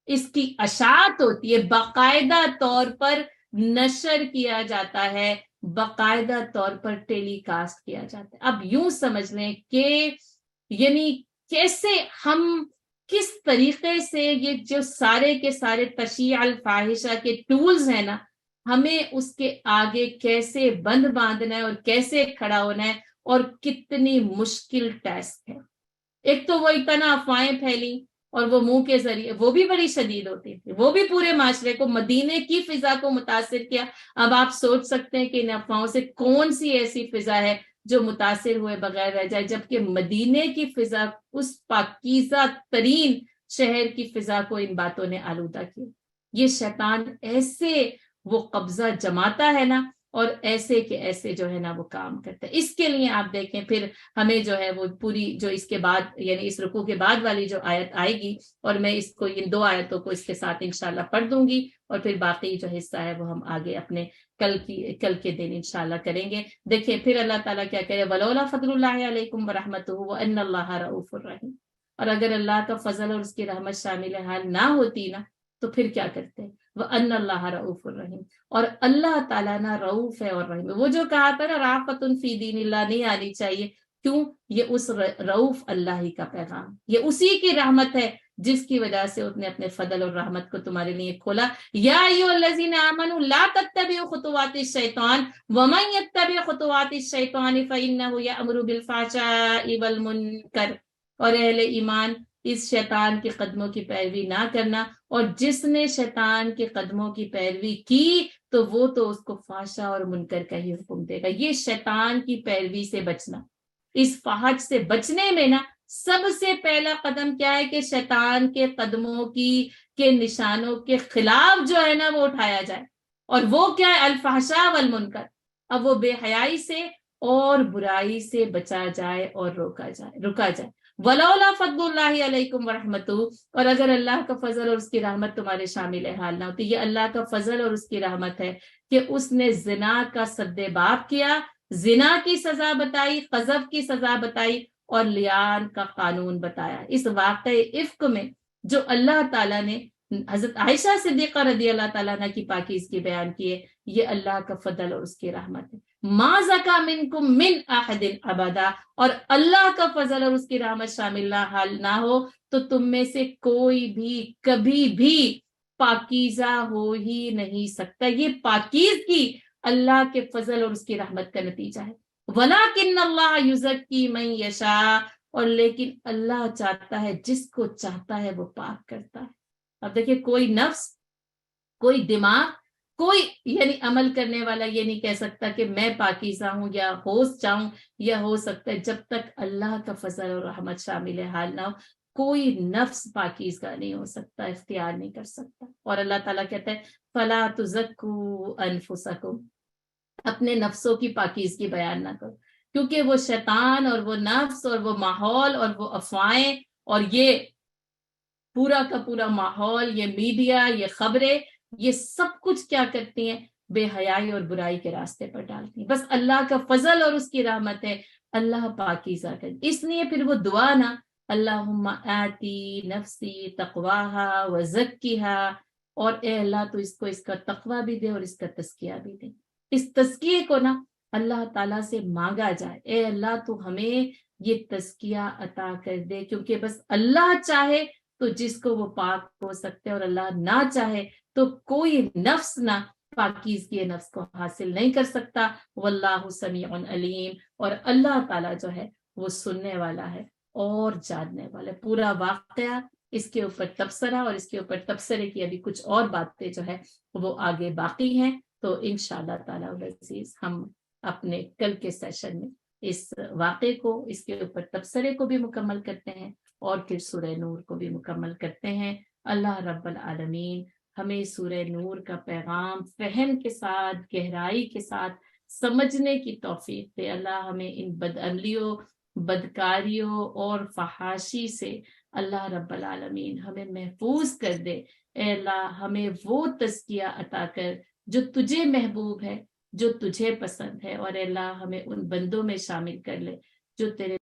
اس کی اشاعت ہوتی ہے، باقاعدہ طور پر نشر کیا جاتا ہے، باقاعدہ طور پر ٹیلی کاسٹ کیا جاتا ہے۔ اب یوں سمجھ لیں کہ یعنی کیسے ہم کس طریقے سے یہ جو سارے کے سارے تشیع الفاحشہ کے ٹولز ہیں نا، ہمیں اس کے آگے کیسے بند باندھنا ہے اور کیسے کھڑا ہونا ہے، اور کتنی مشکل ٹاسک ہے۔ ایک تو وہ اتنا افواہیں پھیلی اور وہ منہ کے ذریعے، وہ بھی بڑی شدید ہوتی تھی، وہ بھی پورے معاشرے کو، مدینے کی فضا کو متاثر کیا۔ اب آپ سوچ سکتے ہیں کہ ان افواہوں سے کون سی ایسی فضا ہے جو متاثر ہوئے بغیر رہ جائے، جبکہ مدینے کی فضا، اس پاکیزہ ترین شہر کی فضا کو ان باتوں نے آلودہ کیا۔ یہ شیطان ایسے وہ قبضہ جماتا ہے نا، اور ایسے کہ ایسے جو ہے نا وہ کام کرتا ہے۔ اس کے لیے آپ دیکھیں پھر ہمیں جو ہے وہ پوری جو اس کے بعد یعنی اس رکوع کے بعد والی جو آیت آئے گی، اور میں اس کو ان 2 آیتوں کو اس کے ساتھ انشاءاللہ پڑھ دوں گی، اور پھر باقی جو حصہ ہے وہ ہم آگے اپنے کل کے دن انشاءاللہ کریں گے۔ دیکھیں پھر اللہ تعالیٰ کیا کہے، وَلَوْلَا فَضْلُ اللَّهِ عَلَيْكُمْ وَرَحْمَتُهُ وَأَنَّ اللَّهَ رَءُوفٌ رَحِيمٌ، اور اگر اللہ کا فضل اور اس کی رحمت شامل حال نہ ہوتی نا تو پھر کیا کرتے؟ وَأَنَّ اللَّهَ رَءُوفٌ رَحِيمٌ، اور اللہ تعالیٰ نا رؤوف ہے اور رحیم ہے۔ وہ جو کہا تھا نا رافۃ فی دین اللہ نہیں آنی چاہیے، کیوں؟ یہ اس رؤوف اللہ ہی کا پیغام، یہ اسی کی رحمت ہے جس کی وجہ سے اس نے اپنے فضل اور رحمت کو تمہارے لیے کھولا۔ یا ایھا الذین آمنوا لا تتبعوا خطوات الشیطان ومن یتبع خطوات الشیطان فانہ یأمر بالفحشاء والمنکر، اور اہل ایمان اس شیطان کے قدموں کی پیروی نہ کرنا، اور جس نے شیطان کے قدموں کی پیروی کی تو وہ تو اس کو فحشا اور منکر کا ہی حکم دے گا۔ یہ شیطان کی پیروی سے بچنا، اس فحش سے بچنے میں نا سب سے پہلا قدم کیا ہے کہ شیطان کے قدموں کے نشانوں کے خلاف جو ہے نا وہ اٹھایا جائے، اور وہ کیا ہے؟ الفحشاء والمنکر۔ اب وہ بے حیائی سے اور برائی سے بچا جائے اور رکا جائے۔ وَلَوْلَا فَضْلُ اللَّهِ عَلَيْكُمْ وَرَحْمَتُهُ، اور اگر اللہ کا فضل اور اس کی رحمت تمہارے شامل حال نہ ہوتی، یہ اللہ کا فضل اور اس کی رحمت ہے کہ اس نے زنا کا سد باب کیا، زنا کی سزا بتائی، قذف کی سزا بتائی، اور لیان کا قانون بتایا۔ اس واقعہ افک میں جو اللہ تعالیٰ نے حضرت عائشہ صدیقہ رضی اللہ تعالیٰ عنہ کی پاکیزگی بیان کی ہے، یہ اللہ کا فضل اور اس کی رحمت ہے۔ ما زکا منکم من احد ابدا، اور اللہ کا فضل اور اس کی رحمت شامل حال نہ ہو تو تم میں سے کوئی بھی کبھی بھی پاکیزہ ہو ہی نہیں سکتا۔ یہ پاکیزگی اللہ کے فضل اور اس کی رحمت کا نتیجہ ہے۔ وَلَٰكِنَّ اللَّهَ يُزَكِّي مَن يَشَاءُ، اور لیکن اللہ چاہتا ہے جس کو چاہتا ہے وہ پاک کرتا ہے. اب دیکھیے کوئی نفس، کوئی دماغ، کوئی یعنی عمل کرنے والا یہ نہیں کہہ سکتا کہ میں پاکیزہ ہوں یا ہوش چاہوں، یا ہو سکتا ہے جب تک اللہ کا فضل اور رحمت شامل حال نہ ہو کوئی نفس پاکیزہ نہیں ہو سکتا، اختیار نہیں کر سکتا. اور اللہ تعالیٰ کہتا ہے فَلَا تُزَكُّوا أَنفُسَكُمْ، اپنے نفسوں کی پاکیزگی بیان نہ کرو، کیونکہ وہ شیطان اور وہ نفس اور وہ ماحول اور وہ افواہیں اور یہ پورا کا پورا ماحول، یہ میڈیا، یہ خبریں، یہ سب کچھ کیا کرتی ہیں؟ بے حیائی اور برائی کے راستے پر ڈالتی ہیں. بس اللہ کا فضل اور اس کی رحمت ہے اللہ پاکیزہ کر. اس لیے پھر وہ دعا نا، اللہم آتی نفسی تقواہا وزکیہا، اور اے اللہ تو اس کو اس کا تقوی بھی دے اور اس کا تزکیہ بھی دے. اس تزکیے کو نا اللہ تعالیٰ سے مانگا جائے، اے اللہ تو ہمیں یہ تزکیہ عطا کر دے، کیونکہ بس اللہ چاہے تو جس کو وہ پاک ہو سکتے، اور اللہ نہ چاہے تو کوئی نفس نہ پاکیزگی نفس کو حاصل نہیں کر سکتا. واللہ سمیع علیم، اور اللہ تعالیٰ جو ہے وہ سننے والا ہے اور جاننے والا ہے. پورا واقعہ اس کے اوپر تبصرہ، اور اس کے اوپر تبصرے کی ابھی کچھ اور باتیں جو ہے وہ آگے باقی ہیں. تو انشاءاللہ تعالیٰ عزیز ہم اپنے کل کے سیشن میں اس واقعے کو، اس کے اوپر تبصرے کو بھی مکمل کرتے ہیں اور پھر سورہ نور کو بھی مکمل کرتے ہیں. اللہ رب العالمین ہمیں سورہ نور کا پیغام فہم کے ساتھ، گہرائی کے ساتھ سمجھنے کی توفیق دے. اللہ ہمیں ان بدعملیوں، بدکاریوں اور فحاشی سے اللہ رب العالمین ہمیں محفوظ کر دے. اے اللہ ہمیں وہ تزکیہ عطا کر جو تجھے محبوب ہے، جو تجھے پسند ہے، اور اے اللہ ہمیں ان بندوں میں شامل کر لے جو تیرے